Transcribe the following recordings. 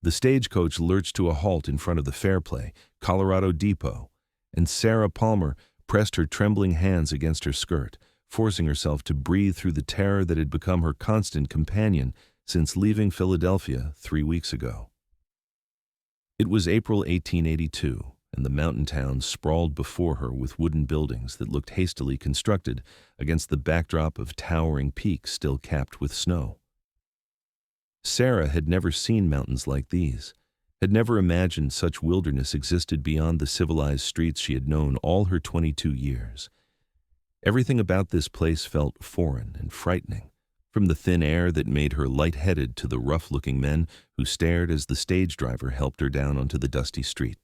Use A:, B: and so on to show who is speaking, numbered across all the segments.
A: The stagecoach lurched to a halt in front of the Fairplay, Colorado depot, and Sarah Palmer pressed her trembling hands against her skirt, forcing herself to breathe through the terror that had become her constant companion since leaving Philadelphia 3 weeks ago. It was April 1882, and the mountain town sprawled before her with wooden buildings that looked hastily constructed against the backdrop of towering peaks still capped with snow. Sarah had never seen mountains like these, had never imagined such wilderness existed beyond the civilized streets she had known all her 22 years. Everything about this place felt foreign and frightening, from the thin air that made her lightheaded to the rough-looking men who stared as the stage driver helped her down onto the dusty street.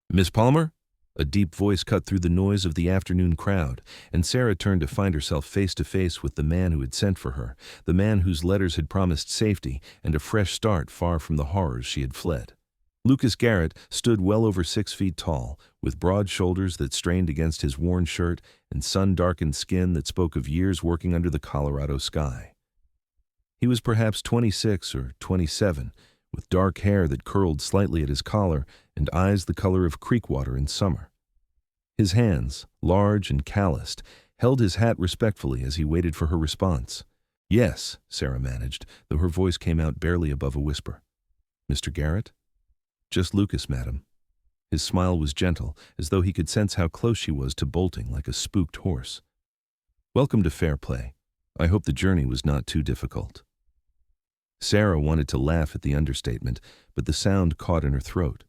A: "Miss Palmer?" A deep voice cut through the noise of the afternoon crowd, and Sarah turned to find herself face to face with the man who had sent for her, the man whose letters had promised safety and a fresh start far from the horrors she had fled. Lucas Garrett stood well over 6 feet tall, with broad shoulders that strained against his worn shirt and sun-darkened skin that spoke of years working under the Colorado sky. He was perhaps 26 or 27, with dark hair that curled slightly at his collar and eyes the color of creek water in summer. His hands, large and calloused, held his hat respectfully as he waited for her response. "Yes," Sarah managed, though her voice came out barely above a whisper. "Mr. Garrett?" "Just Lucas, madam." His smile was gentle, as though he could sense how close she was to bolting like a spooked horse. "Welcome to Fairplay. I hope the journey was not too difficult." Sarah wanted to laugh at the understatement, but the sound caught in her throat.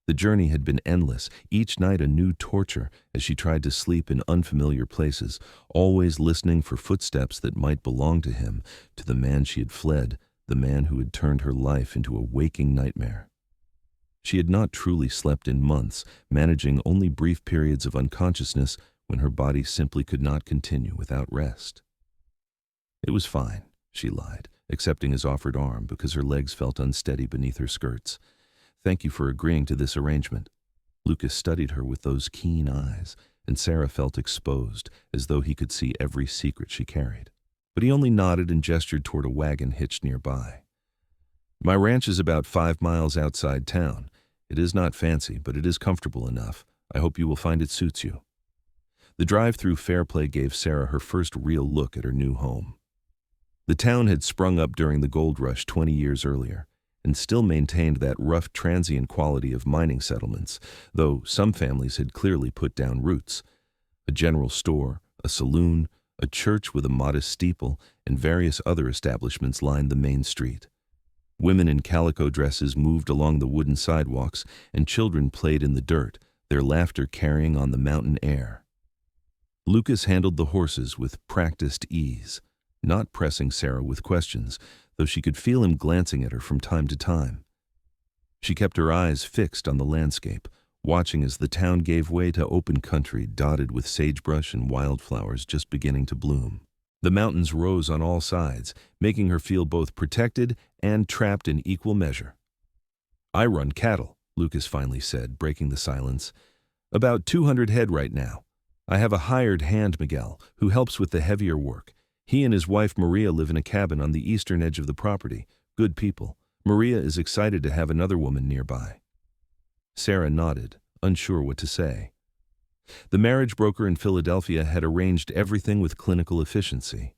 A: The journey had been endless, each night a new torture as she tried to sleep in unfamiliar places, always listening for footsteps that might belong to him, to the man she had fled, the man who had turned her life into a waking nightmare. She had not truly slept in months, managing only brief periods of unconsciousness when her body simply could not continue without rest. It was fine, she lied, accepting his offered arm because her legs felt unsteady beneath her skirts. "Thank you for agreeing to this arrangement." Lucas studied her with those keen eyes, and Sarah felt exposed, as though he could see every secret she carried. But he only nodded and gestured toward a wagon hitched nearby. "My ranch is about 5 miles outside town. It is not fancy, but it is comfortable enough. I hope you will find it suits you." The drive through Fairplay gave Sarah her first real look at her new home. The town had sprung up during the gold rush 20 years earlier, and still maintained that rough transient quality of mining settlements, though some families had clearly put down roots. A general store, a saloon, a church with a modest steeple, and various other establishments lined the main street. Women in calico dresses moved along the wooden sidewalks, and children played in the dirt, their laughter carrying on the mountain air. Lucas handled the horses with practiced ease, not pressing Sarah with questions, though she could feel him glancing at her from time to time. She kept her eyes fixed on the landscape, watching as the town gave way to open country dotted with sagebrush and wildflowers just beginning to bloom. The mountains rose on all sides, making her feel both protected and trapped in equal measure. "I run cattle," Lucas finally said, breaking the silence. "About 200 head right now. I have a hired hand, Miguel, who helps with the heavier work. He and his wife Maria live in a cabin on the eastern edge of the property. Good people. Maria is excited to have another woman nearby." Sarah nodded, unsure what to say. The marriage broker in Philadelphia had arranged everything with clinical efficiency.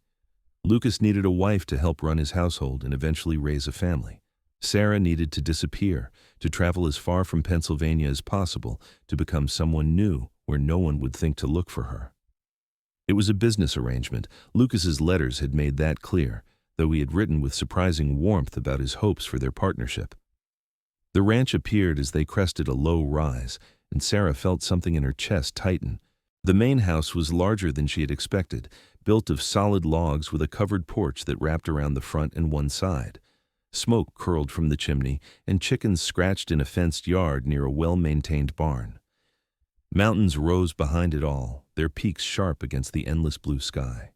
A: Lucas needed a wife to help run his household and eventually raise a family. Sarah needed to disappear, to travel as far from Pennsylvania as possible, to become someone new where no one would think to look for her. It was a business arrangement. Lucas's letters had made that clear, though he had written with surprising warmth about his hopes for their partnership. The ranch appeared as they crested a low rise, and Sarah felt something in her chest tighten. The main house was larger than she had expected, built of solid logs with a covered porch that wrapped around the front and one side. Smoke curled from the chimney, and chickens scratched in a fenced yard near a well-maintained barn. Mountains rose behind it all, their peaks sharp against the endless blue sky.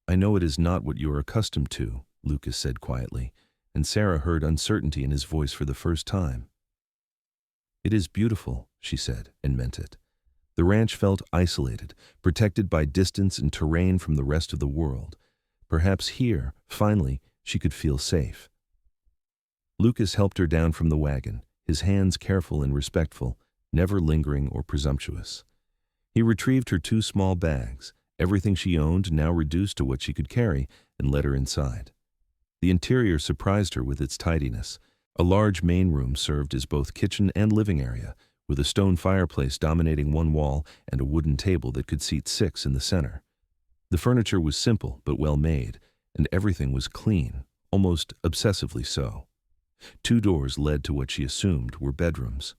A: "I know it is not what you are accustomed to," Lucas said quietly, and Sarah heard uncertainty in his voice for the first time. "It is beautiful," she said, and meant it. The ranch felt isolated, protected by distance and terrain from the rest of the world. Perhaps here, finally, she could feel safe. Lucas helped her down from the wagon, his hands careful and respectful, never lingering or presumptuous. He retrieved her 2 small bags, everything she owned now reduced to what she could carry, and led her inside. The interior surprised her with its tidiness. A large main room served as both kitchen and living area, with a stone fireplace dominating one wall and a wooden table that could seat 6 in the center. The furniture was simple but well made, and everything was clean, almost obsessively so. 2 doors led to what she assumed were bedrooms.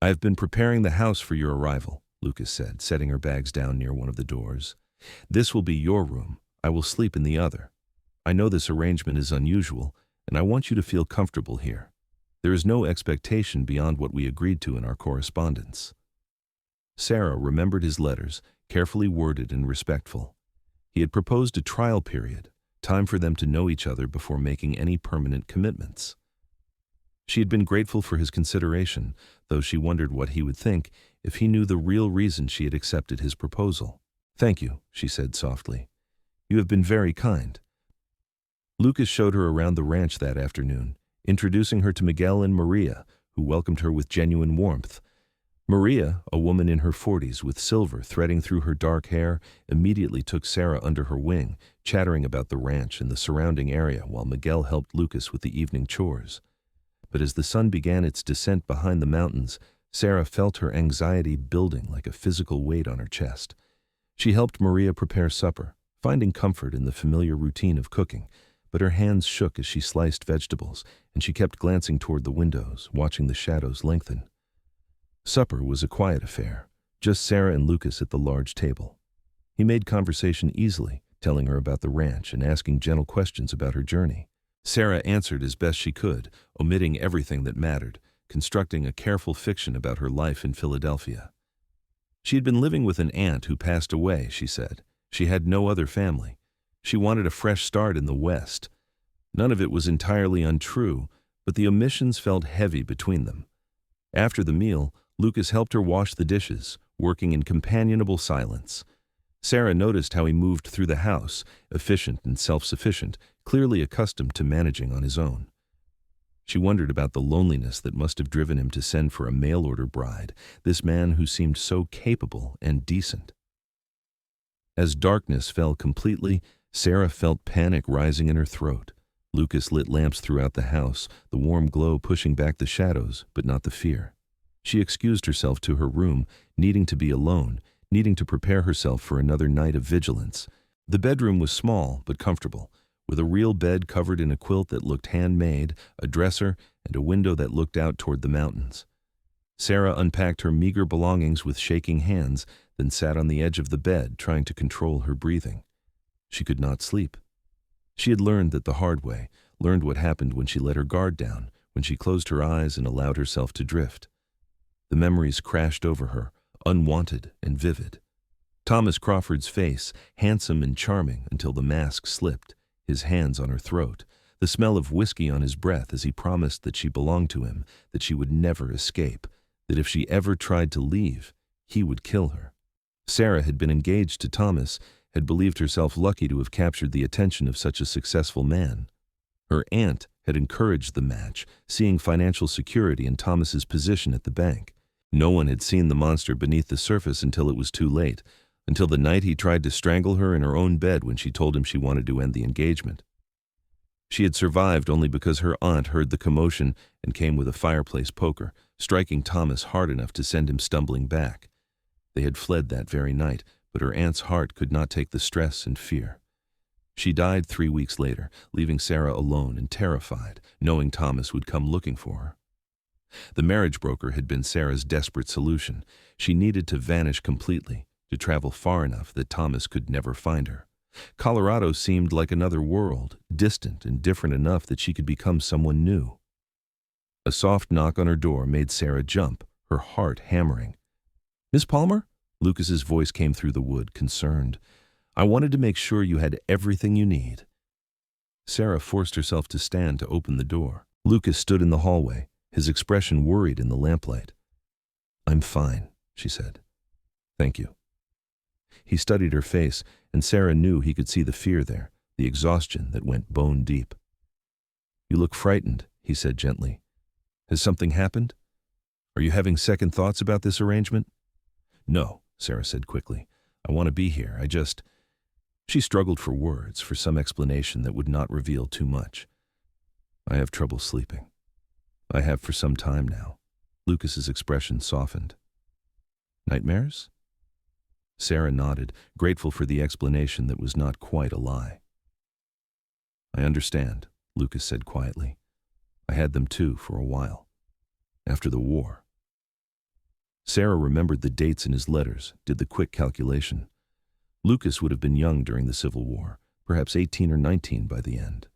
A: "I have been preparing the house for your arrival," Lucas said, setting her bags down near one of the doors. "This will be your room. I will sleep in the other. I know this arrangement is unusual, and I want you to feel comfortable here. There is no expectation beyond what we agreed to in our correspondence." Sarah remembered his letters, carefully worded and respectful. He had proposed a trial period, time for them to know each other before making any permanent commitments. She had been grateful for his consideration, though she wondered what he would think if he knew the real reason she had accepted his proposal. "Thank you," she said softly. "You have been very kind." Lucas showed her around the ranch that afternoon, introducing her to Miguel and Maria, who welcomed her with genuine warmth. Maria, a woman in her 40s with silver threading through her dark hair, immediately took Sarah under her wing, chattering about the ranch and the surrounding area while Miguel helped Lucas with the evening chores. But as the sun began its descent behind the mountains, Sarah felt her anxiety building like a physical weight on her chest. She helped Maria prepare supper, finding comfort in the familiar routine of cooking, but her hands shook as she sliced vegetables, and she kept glancing toward the windows, watching the shadows lengthen. Supper was a quiet affair, just Sarah and Lucas at the large table. He made conversation easily, telling her about the ranch and asking gentle questions about her journey. Sarah answered as best she could, omitting everything that mattered, constructing a careful fiction about her life in Philadelphia. She had been living with an aunt who passed away, she said. She had no other family. She wanted a fresh start in the West. None of it was entirely untrue, but the omissions felt heavy between them. After the meal, Lucas helped her wash the dishes, working in companionable silence. Sarah noticed how he moved through the house, efficient and self-sufficient, clearly accustomed to managing on his own. She wondered about the loneliness that must have driven him to send for a mail-order bride, this man who seemed so capable and decent. As darkness fell completely, Sarah felt panic rising in her throat. Lucas lit lamps throughout the house, the warm glow pushing back the shadows, but not the fear. She excused herself to her room, needing to be alone, needing to prepare herself for another night of vigilance. The bedroom was small but comfortable, with a real bed covered in a quilt that looked handmade, a dresser, and a window that looked out toward the mountains. Sarah unpacked her meager belongings with shaking hands, then sat on the edge of the bed, trying to control her breathing. She could not sleep. She had learned that the hard way, learned what happened when she let her guard down, when she closed her eyes and allowed herself to drift. The memories crashed over her, unwanted and vivid. Thomas Crawford's face, handsome and charming until the mask slipped, his hands on her throat, the smell of whiskey on his breath as he promised that she belonged to him, that she would never escape, that if she ever tried to leave, he would kill her. Sarah had been engaged to Thomas, had believed herself lucky to have captured the attention of such a successful man. Her aunt had encouraged the match, seeing financial security in Thomas's position at the bank. No one had seen the monster beneath the surface until it was too late, until the night he tried to strangle her in her own bed when she told him she wanted to end the engagement. She had survived only because her aunt heard the commotion and came with a fireplace poker, striking Thomas hard enough to send him stumbling back. They had fled that very night, but her aunt's heart could not take the stress and fear. She died 3 weeks later, leaving Sarah alone and terrified, knowing Thomas would come looking for her. The marriage broker had been Sarah's desperate solution. She needed to vanish completely, to travel far enough that Thomas could never find her. Colorado seemed like another world, distant and different enough that she could become someone new. A soft knock on her door made Sarah jump, her heart hammering. "Miss Palmer?" Lucas's voice came through the wood, concerned. "I wanted to make sure you had everything you need." Sarah forced herself to stand to open the door. Lucas stood in the hallway, his expression worried in the lamplight. "I'm fine," she said. "Thank you." He studied her face, and Sarah knew he could see the fear there, the exhaustion that went bone deep. "You look frightened," he said gently. Has something happened? Are you having second thoughts about this arrangement? No, Sarah said quickly. I want to be here. She struggled for words, for some explanation that would not reveal too much. I have trouble sleeping. I have for some time now. Lucas's expression softened. Nightmares? Sarah nodded, grateful for the explanation that was not quite a lie. I understand, Lucas said quietly. I had them too for a while. After the war. Sarah remembered the dates in his letters, did the quick calculation. Lucas would have been young during the Civil War, perhaps 18 or 19 by the end.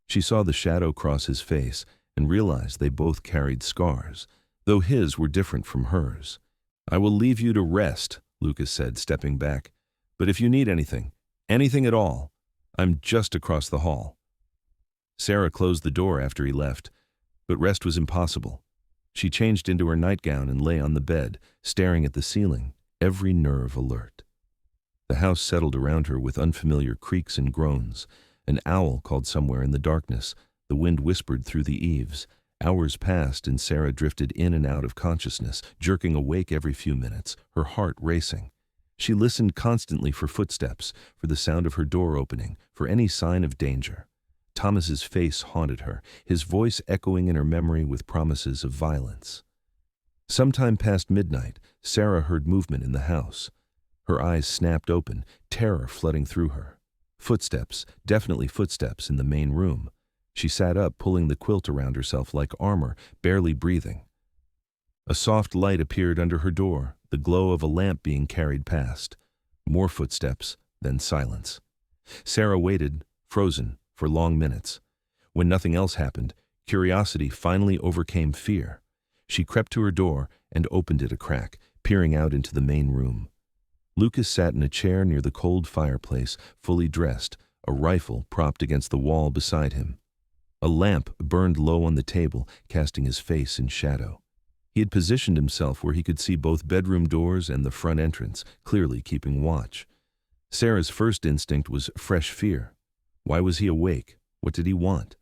A: She saw the shadow cross his face and realized they both carried scars, though his were different from hers. I will leave you to rest, Lucas said, stepping back. But if you need anything at all, I'm just across the hall. Sarah closed the door after he left, but rest was impossible. She changed into her nightgown and lay on the bed, staring at the ceiling, every nerve alert. The house settled around her with unfamiliar creaks and groans. An owl called somewhere in the darkness. The wind whispered through the eaves. Hours passed and Sarah drifted in and out of consciousness, jerking awake every few minutes, her heart racing. She listened constantly for footsteps, for the sound of her door opening, for any sign of danger. Thomas's face haunted her, his voice echoing in her memory with promises of violence. Sometime past midnight, Sarah heard movement in the house. Her eyes snapped open, terror flooding through her. Footsteps, definitely footsteps in the main room. She sat up, pulling the quilt around herself like armor, barely breathing. A soft light appeared under her door, the glow of a lamp being carried past. More footsteps, then silence. Sarah waited, frozen, for long minutes. When nothing else happened, curiosity finally overcame fear. She crept to her door and opened it a crack, peering out into the main room. Lucas sat in a chair near the cold fireplace, fully dressed, a rifle propped against the wall beside him. A lamp burned low on the table, casting his face in shadow. He had positioned himself where he could see both bedroom doors and the front entrance, clearly keeping watch. Sarah's first instinct was fresh fear. Why was he awake? What did he want?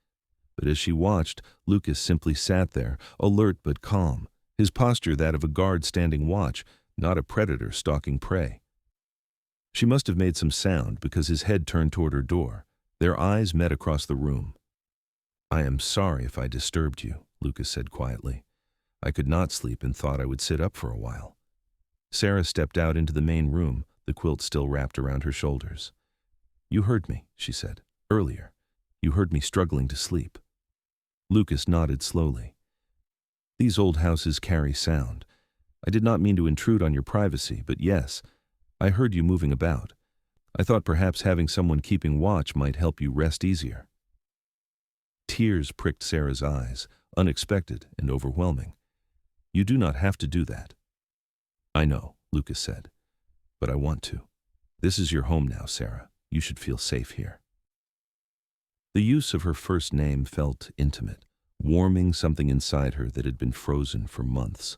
A: But as she watched, Lucas simply sat there, alert but calm, his posture that of a guard standing watch, not a predator stalking prey. She must have made some sound because his head turned toward her door. Their eyes met across the room. I am sorry if I disturbed you, Lucas said quietly. I could not sleep and thought I would sit up for a while. Sarah stepped out into the main room, the quilt still wrapped around her shoulders. You heard me, she said. Earlier. You heard me struggling to sleep. Lucas nodded slowly. These old houses carry sound. I did not mean to intrude on your privacy, but yes, I heard you moving about. I thought perhaps having someone keeping watch might help you rest easier. Tears pricked Sarah's eyes, unexpected and overwhelming. You do not have to do that. I know, Lucas said, but I want to. This is your home now, Sarah. You should feel safe here. The use of her first name felt intimate, warming something inside her that had been frozen for months.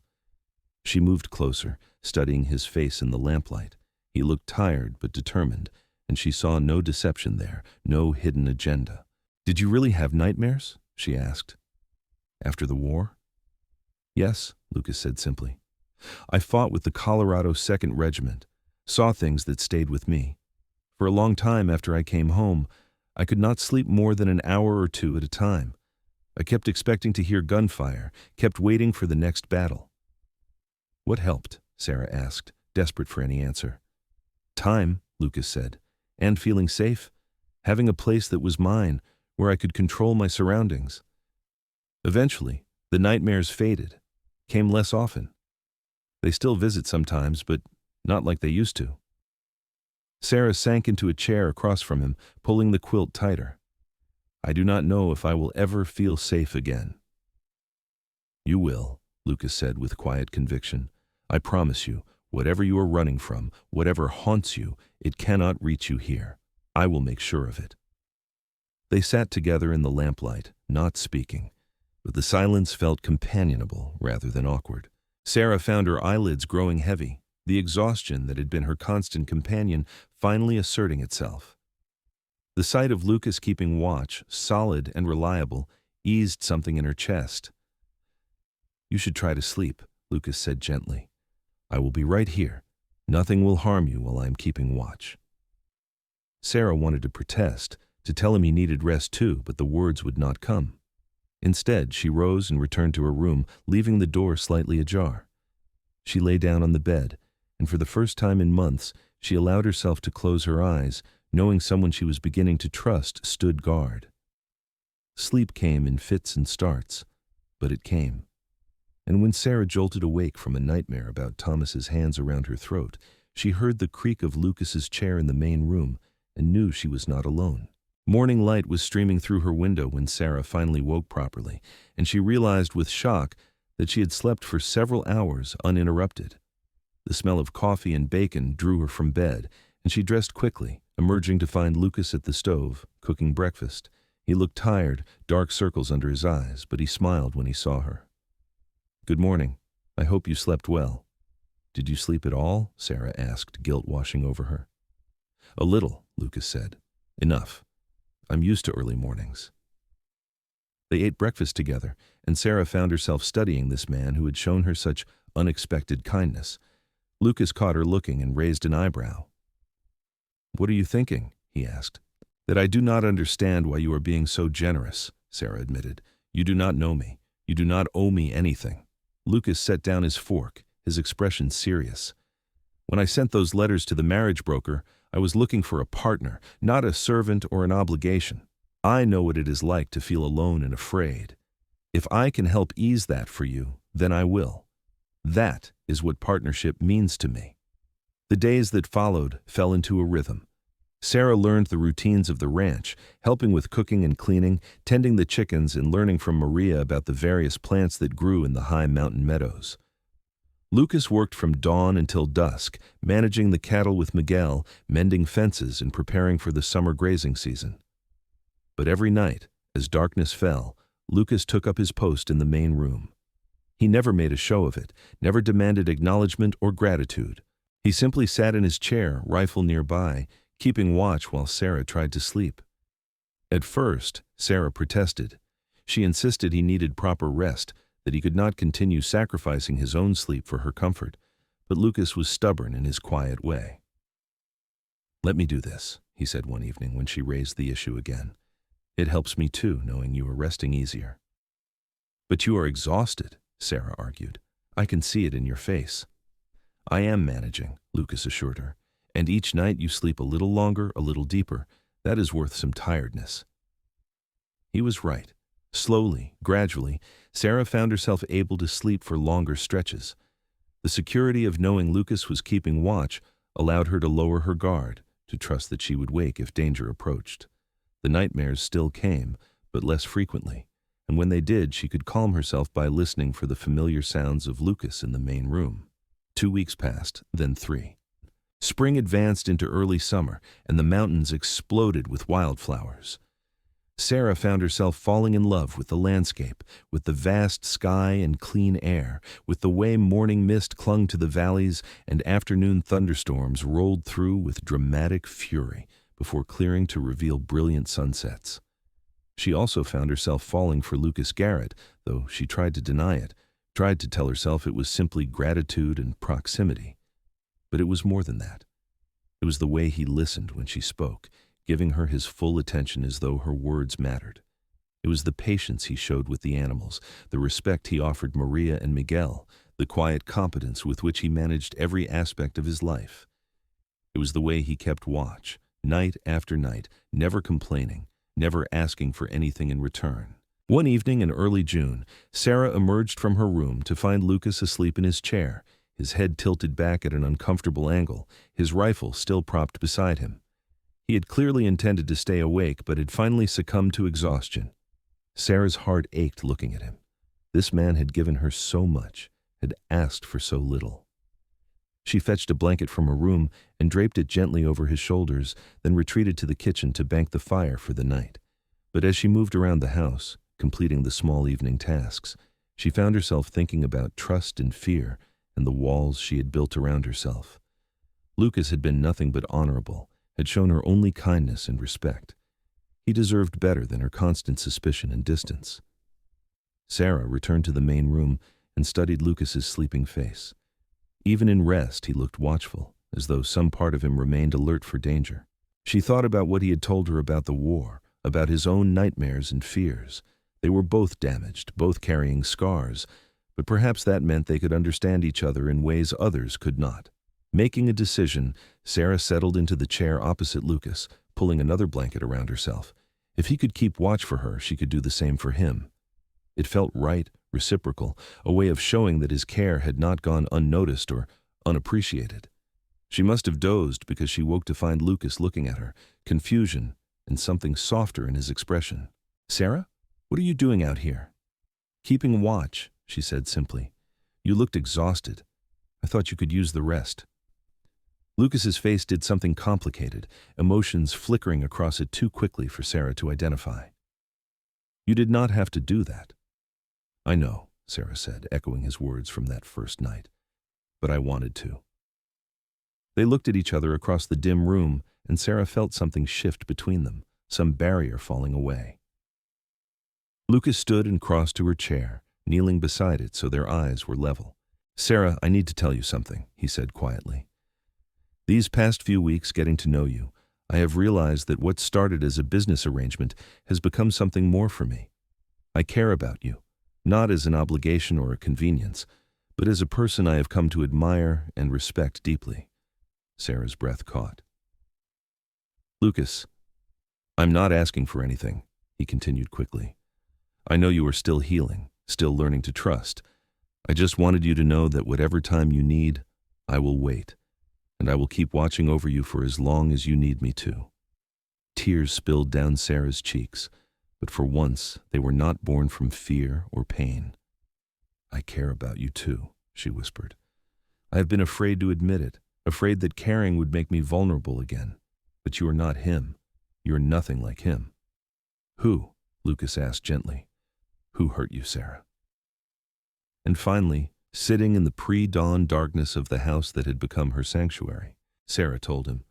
A: She moved closer, studying his face in the lamplight. He looked tired but determined, and she saw no deception there, no hidden agenda. Did you really have nightmares? She asked. After the war? Yes, Lucas said simply. I fought with the Colorado 2nd Regiment, saw things that stayed with me. For a long time after I came home, I could not sleep more than an hour or two at a time. I kept expecting to hear gunfire, kept waiting for the next battle. What helped? Sarah asked, desperate for any answer. Time, Lucas said, and feeling safe, having a place that was mine, where I could control my surroundings. Eventually, the nightmares faded, came less often. They still visit sometimes, but not like they used to. Sarah sank into a chair across from him, pulling the quilt tighter. I do not know if I will ever feel safe again. You will, Lucas said with quiet conviction. I promise you, whatever you are running from, whatever haunts you, it cannot reach you here. I will make sure of it. They sat together in the lamplight, not speaking, but the silence felt companionable rather than awkward. Sarah found her eyelids growing heavy, the exhaustion that had been her constant companion finally asserting itself. The sight of Lucas keeping watch, solid and reliable, eased something in her chest. "You should try to sleep," Lucas said gently. "I will be right here. Nothing will harm you while I am keeping watch." Sarah wanted to protest, to tell him he needed rest too, but the words would not come. Instead, she rose and returned to her room, leaving the door slightly ajar. She lay down on the bed, and for the first time in months, she allowed herself to close her eyes, knowing someone she was beginning to trust stood guard. Sleep came in fits and starts, but it came. And when Sarah jolted awake from a nightmare about Thomas's hands around her throat, she heard the creak of Lucas's chair in the main room and knew she was not alone. Morning light was streaming through her window when Sarah finally woke properly, and she realized with shock that she had slept for several hours uninterrupted. The smell of coffee and bacon drew her from bed, and she dressed quickly, emerging to find Lucas at the stove, cooking breakfast. He looked tired, dark circles under his eyes, but he smiled when he saw her. "Good morning. I hope you slept well." "Did you sleep at all?" Sarah asked, guilt washing over her. "A little," Lucas said. "Enough. I'm used to early mornings." They ate breakfast together, and Sarah found herself studying this man who had shown her such unexpected kindness. Lucas caught her looking and raised an eyebrow. "What are you thinking?" he asked. "That I do not understand why you are being so generous," Sarah admitted. "You do not know me. You do not owe me anything." Lucas set down his fork, his expression serious. "When I sent those letters to the marriage broker, I was looking for a partner, not a servant or an obligation. I know what it is like to feel alone and afraid. If I can help ease that for you, then I will. That is what partnership means to me." The days that followed fell into a rhythm. Sarah learned the routines of the ranch, helping with cooking and cleaning, tending the chickens, and learning from Maria about the various plants that grew in the high mountain meadows. Lucas worked from dawn until dusk, managing the cattle with Miguel, mending fences, and preparing for the summer grazing season. But every night, as darkness fell, Lucas took up his post in the main room. He never made a show of it, never demanded acknowledgement or gratitude. He simply sat in his chair, rifle nearby, keeping watch while Sarah tried to sleep. At first, Sarah protested. She insisted he needed proper rest, that he could not continue sacrificing his own sleep for her comfort, but Lucas was stubborn in his quiet way. "Let me do this," he said one evening when she raised the issue again. "It helps me too, knowing you are resting easier." "But you are exhausted," Sarah argued. "I can see it in your face." "I am managing," Lucas assured her. "And each night you sleep a little longer, a little deeper. That is worth some tiredness." He was right. Slowly, gradually, Sarah found herself able to sleep for longer stretches. The security of knowing Lucas was keeping watch allowed her to lower her guard, to trust that she would wake if danger approached. The nightmares still came, but less frequently, and when they did, she could calm herself by listening for the familiar sounds of Lucas in the main room. 2 weeks passed, then 3. Spring advanced into early summer, and the mountains exploded with wildflowers. Sarah found herself falling in love with the landscape, with the vast sky and clean air, with the way morning mist clung to the valleys and afternoon thunderstorms rolled through with dramatic fury before clearing to reveal brilliant sunsets. She also found herself falling for Lucas Garrett, though she tried to deny it, tried to tell herself it was simply gratitude and proximity. But it was more than that. It was the way he listened when she spoke, giving her his full attention as though her words mattered. It was the patience he showed with the animals, the respect he offered Maria and Miguel, the quiet competence with which he managed every aspect of his life. It was the way he kept watch, night after night, never complaining, never asking for anything in return. One evening in early June, Sarah emerged from her room to find Lucas asleep in his chair, his head tilted back at an uncomfortable angle, his rifle still propped beside him. He had clearly intended to stay awake, but had finally succumbed to exhaustion. Sarah's heart ached looking at him. This man had given her so much, had asked for so little. She fetched a blanket from her room and draped it gently over his shoulders, then retreated to the kitchen to bank the fire for the night. But as she moved around the house, completing the small evening tasks, she found herself thinking about trust and fear and the walls she had built around herself. Lucas had been nothing but honorable, had shown her only kindness and respect. He deserved better than her constant suspicion and distance. Sarah returned to the main room and studied Lucas's sleeping face. Even in rest, he looked watchful, as though some part of him remained alert for danger. She thought about what he had told her about the war, about his own nightmares and fears. They were both damaged, both carrying scars, but perhaps that meant they could understand each other in ways others could not. Making a decision, Sarah settled into the chair opposite Lucas, pulling another blanket around herself. If he could keep watch for her, she could do the same for him. It felt right, reciprocal, a way of showing that his care had not gone unnoticed or unappreciated. She must have dozed because she woke to find Lucas looking at her, confusion and something softer in his expression. "Sarah, what are you doing out here?" "Keeping watch," she said simply. "You looked exhausted. I thought you could use the rest." Lucas's face did something complicated, emotions flickering across it too quickly for Sarah to identify. "You did not have to do that." "I know," Sarah said, echoing his words from that first night. "But I wanted to." They looked at each other across the dim room, and Sarah felt something shift between them, some barrier falling away. Lucas stood and crossed to her chair, kneeling beside it so their eyes were level. "Sarah, I need to tell you something," he said quietly. "These past few weeks getting to know you, I have realized that what started as a business arrangement has become something more for me. I care about you, not as an obligation or a convenience, but as a person I have come to admire and respect deeply." Sarah's breath caught. "Lucas, I'm not asking for anything," he continued quickly. "I know you are still healing, still learning to trust. I just wanted you to know that whatever time you need, I will wait, and I will keep watching over you for as long as you need me to." Tears spilled down Sarah's cheeks, but for once they were not born from fear or pain. "I care about you too," she whispered. "I have been afraid to admit it, afraid that caring would make me vulnerable again. But you are not him. You are nothing like him." "Who?" Lucas asked gently. "Who hurt you, Sarah?" And finally, sitting in the pre-dawn darkness of the house that had become her sanctuary, Sarah told him.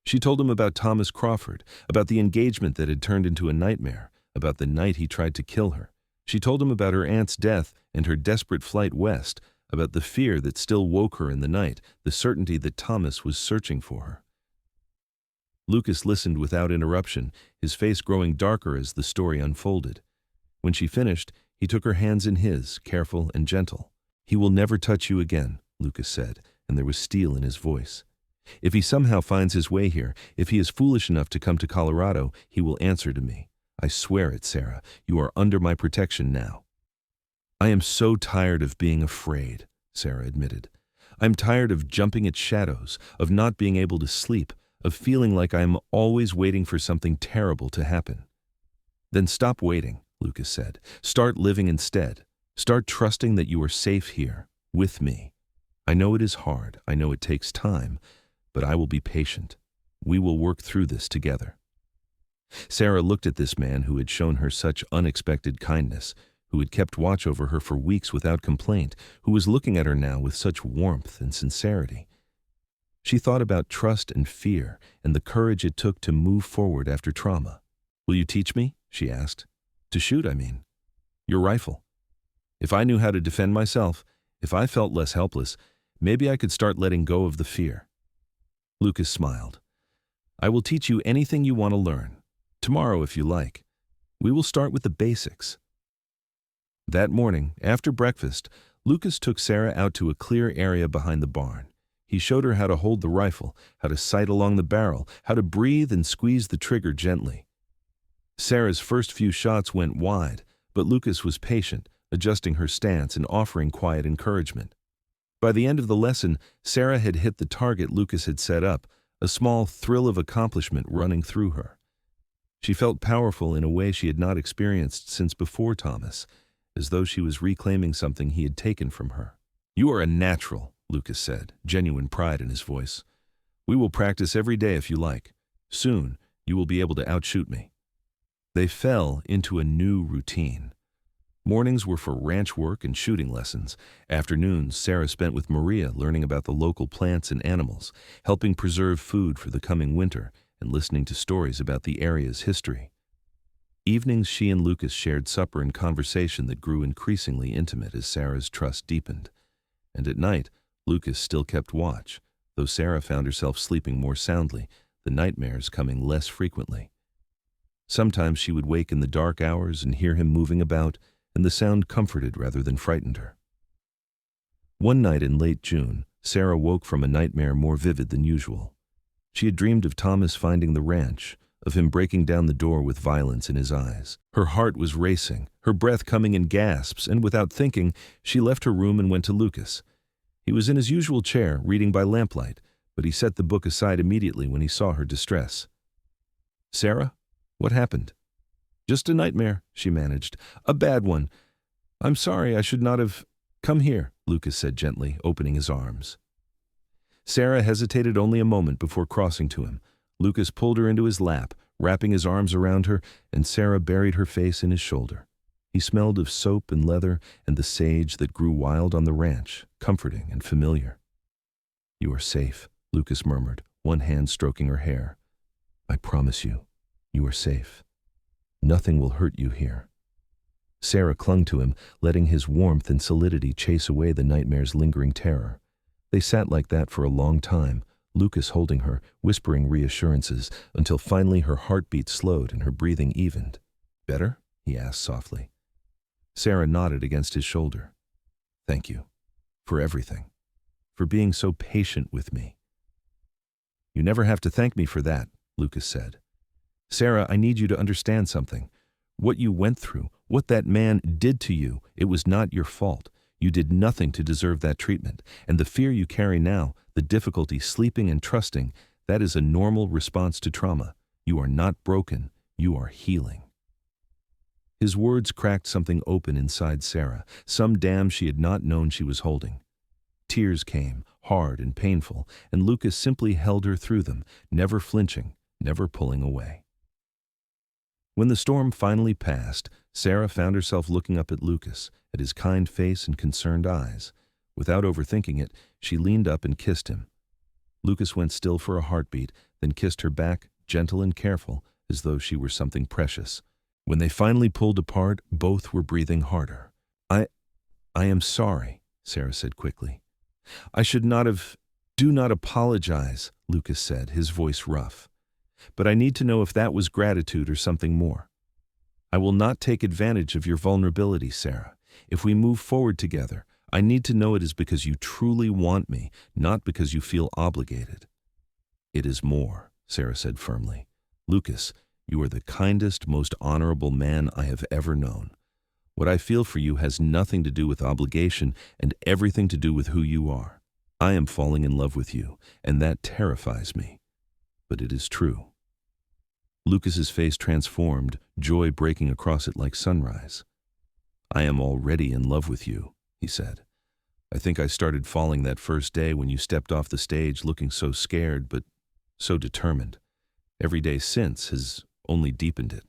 A: She told him about Thomas Crawford, about the engagement that had turned into a nightmare, about the night he tried to kill her. She told him about her aunt's death and her desperate flight west, about the fear that still woke her in the night, the certainty that Thomas was searching for her. Lucas listened without interruption, his face growing darker as the story unfolded. When she finished, he took her hands in his, careful and gentle. "He will never touch you again," Lucas said, and there was steel in his voice. "If he somehow finds his way here, if he is foolish enough to come to Colorado, he will answer to me. I swear it, Sarah. You are under my protection now." "I am so tired of being afraid," Sarah admitted. "I'm tired of jumping at shadows, of not being able to sleep, of feeling like I am always waiting for something terrible to happen." "Then stop waiting," Lucas said. "Start living instead. Start trusting that you are safe here, with me. I know it is hard, I know it takes time, but I will be patient. We will work through this together." Sarah looked at this man who had shown her such unexpected kindness, who had kept watch over her for weeks without complaint, who was looking at her now with such warmth and sincerity. She thought about trust and fear and the courage it took to move forward after trauma. "Will you teach me?" she asked. "To shoot, I mean. Your rifle. If I knew how to defend myself, if I felt less helpless, maybe I could start letting go of the fear." Lucas smiled. "I will teach you anything you want to learn. Tomorrow, if you like. We will start with the basics." That morning, after breakfast, Lucas took Sarah out to a clear area behind the barn. He showed her how to hold the rifle, how to sight along the barrel, how to breathe and squeeze the trigger gently. Sarah's first few shots went wide, but Lucas was patient, adjusting her stance and offering quiet encouragement. By the end of the lesson, Sarah had hit the target Lucas had set up, a small thrill of accomplishment running through her. She felt powerful in a way she had not experienced since before Thomas, as though she was reclaiming something he had taken from her. "You are a natural," Lucas said, genuine pride in his voice. "We will practice every day if you like. Soon, you will be able to outshoot me." They fell into a new routine. Mornings were for ranch work and shooting lessons. Afternoons, Sarah spent with Maria learning about the local plants and animals, helping preserve food for the coming winter, and listening to stories about the area's history. Evenings she and Lucas shared supper and conversation that grew increasingly intimate as Sarah's trust deepened. And at night, Lucas still kept watch, though Sarah found herself sleeping more soundly, the nightmares coming less frequently. Sometimes she would wake in the dark hours and hear him moving about, and the sound comforted rather than frightened her. One night in late June, Sarah woke from a nightmare more vivid than usual. She had dreamed of Thomas finding the ranch, of him breaking down the door with violence in his eyes. Her heart was racing, her breath coming in gasps, and without thinking, she left her room and went to Lucas. He was in his usual chair, reading by lamplight, but he set the book aside immediately when he saw her distress. "Sarah, what happened?" "Just a nightmare," she managed. "A bad one. I'm sorry, I should not have—" "Come here," Lucas said gently, opening his arms. Sarah hesitated only a moment before crossing to him. Lucas pulled her into his lap, wrapping his arms around her, and Sarah buried her face in his shoulder. He smelled of soap and leather and the sage that grew wild on the ranch, comforting and familiar. "You are safe," Lucas murmured, one hand stroking her hair. "I promise you, you are safe. Nothing will hurt you here." Sarah clung to him, letting his warmth and solidity chase away the nightmare's lingering terror. They sat like that for a long time, Lucas holding her, whispering reassurances, until finally her heartbeat slowed and her breathing evened. "Better?" he asked softly. Sarah nodded against his shoulder. "Thank you. For everything. For being so patient with me." "You never have to thank me for that," Lucas said. "Sarah, I need you to understand something. What you went through, what that man did to you, it was not your fault. You did nothing to deserve that treatment, and the fear you carry now, the difficulty sleeping and trusting, that is a normal response to trauma. You are not broken, you are healing." His words cracked something open inside Sarah, some dam she had not known she was holding. Tears came, hard and painful, and Lucas simply held her through them, never flinching, never pulling away. When the storm finally passed, Sarah found herself looking up at Lucas, at his kind face and concerned eyes. Without overthinking it, she leaned up and kissed him. Lucas went still for a heartbeat, then kissed her back, gentle and careful, as though she were something precious. When they finally pulled apart, both were breathing harder. I am sorry," Sarah said quickly. "I should not have—" "Do not apologize," Lucas said, his voice rough. "But I need to know if that was gratitude or something more. I will not take advantage of your vulnerability, Sarah. If we move forward together, I need to know it is because you truly want me, not because you feel obligated." "It is more," Sarah said firmly. "Lucas, you are the kindest, most honorable man I have ever known. What I feel for you has nothing to do with obligation and everything to do with who you are. I am falling in love with you, and that terrifies me. But it is true." Lucas's face transformed, joy breaking across it like sunrise. "I am already in love with you," he said. "I think I started falling that first day when you stepped off the stage looking so scared but so determined. Every day since has only deepened it."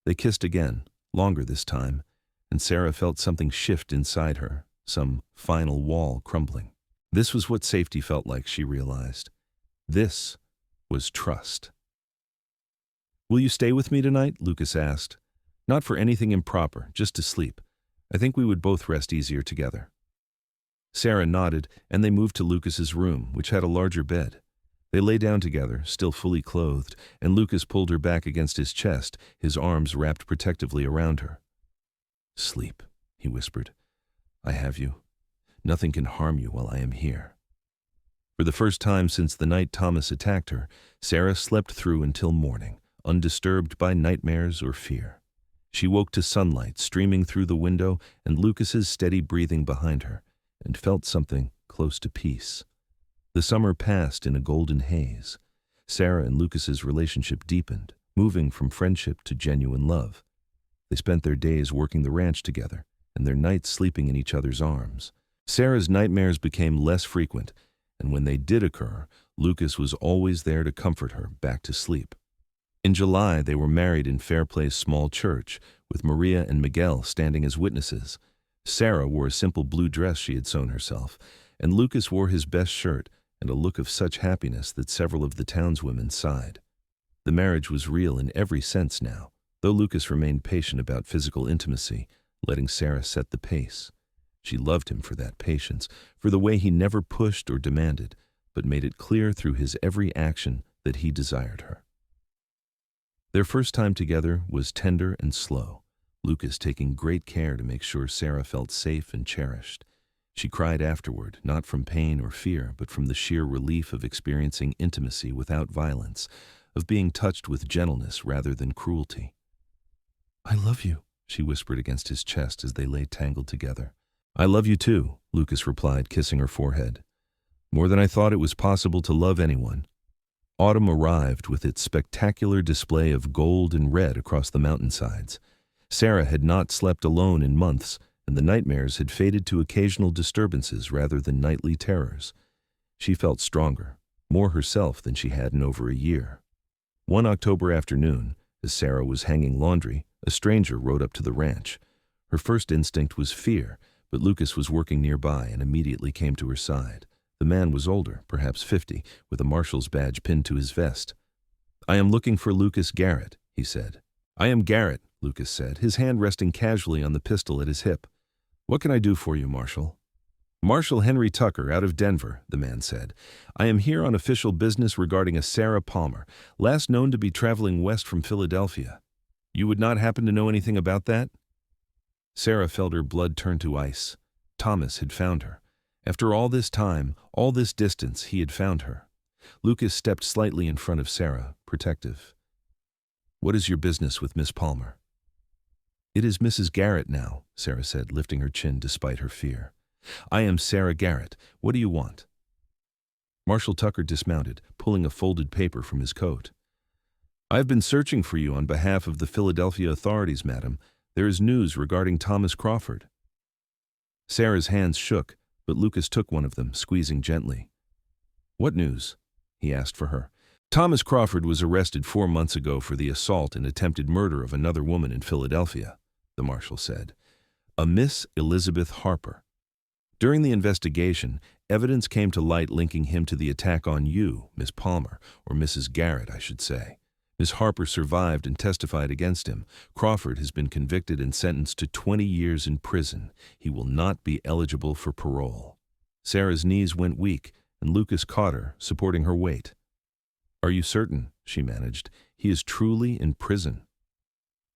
A: They kissed again, longer this time, and Sarah felt something shift inside her, some final wall crumbling. This was what safety felt like, she realized. This was trust. "Will you stay with me tonight?" Lucas asked. "Not for anything improper, just to sleep. I think we would both rest easier together." Sarah nodded, and they moved to Lucas's room, which had a larger bed. They lay down together, still fully clothed, and Lucas pulled her back against his chest, his arms wrapped protectively around her. "Sleep," he whispered. "I have you. Nothing can harm you while I am here." For the first time since the night Thomas attacked her, Sarah slept through until morning, undisturbed by nightmares or fear. She woke to sunlight streaming through the window and Lucas's steady breathing behind her, and felt something close to peace. The summer passed in a golden haze. Sarah and Lucas's relationship deepened, moving from friendship to genuine love. They spent their days working the ranch together, and their nights sleeping in each other's arms. Sarah's nightmares became less frequent, and when they did occur, Lucas was always there to comfort her back to sleep. In July, they were married in Fairplay's small church, with Maria and Miguel standing as witnesses. Sarah wore a simple blue dress she had sewn herself, and Lucas wore his best shirt and a look of such happiness that several of the townswomen sighed. The marriage was real in every sense now, though Lucas remained patient about physical intimacy, letting Sarah set the pace. She loved him for that patience, for the way he never pushed or demanded, but made it clear through his every action that he desired her. Their first time together was tender and slow, Lucas taking great care to make sure Sarah felt safe and cherished. She cried afterward, not from pain or fear, but from the sheer relief of experiencing intimacy without violence, of being touched with gentleness rather than cruelty. "I love you," she whispered against his chest as they lay tangled together. "I love you too," Lucas replied, kissing her forehead. "More than I thought it was possible to love anyone." Autumn arrived with its spectacular display of gold and red across the mountainsides. Sarah had not slept alone in months, and the nightmares had faded to occasional disturbances rather than nightly terrors. She felt stronger, more herself than she had in over a year. One October afternoon, as Sarah was hanging laundry, a stranger rode up to the ranch. Her first instinct was fear, but Lucas was working nearby and immediately came to her side. The man was older, perhaps 50, with a marshal's badge pinned to his vest. "I am looking for Lucas Garrett," he said. "I am Garrett," Lucas said, his hand resting casually on the pistol at his hip. "What can I do for you, Marshal?" "Marshal Henry Tucker, out of Denver," the man said. "I am here on official business regarding a Sarah Palmer, last known to be traveling west from Philadelphia. You would not happen to know anything about that?" Sarah felt her blood turn to ice. Thomas had found her. After all this time, all this distance, he had found her. Lucas stepped slightly in front of Sarah, protective. "What is your business with Miss Palmer?" "It is Mrs. Garrett now," Sarah said, lifting her chin despite her fear. "I am Sarah Garrett. What do you want?" Marshal Tucker dismounted, pulling a folded paper from his coat. "I have been searching for you on behalf of the Philadelphia authorities, madam. There is news regarding Thomas Crawford." Sarah's hands shook, but Lucas took one of them, squeezing gently. "What news?" he asked for her. "Thomas Crawford was arrested 4 months ago for the assault and attempted murder of another woman in Philadelphia," the marshal said. "A Miss Elizabeth Harper. During the investigation, evidence came to light linking him to the attack on you, Miss Palmer, or Mrs. Garrett, I should say. Miss Harper survived and testified against him. Crawford has been convicted and sentenced to 20 years in prison. He will not be eligible for parole." Sarah's knees went weak, and Lucas caught her, supporting her weight. "Are you certain?" she managed. "He is truly in prison."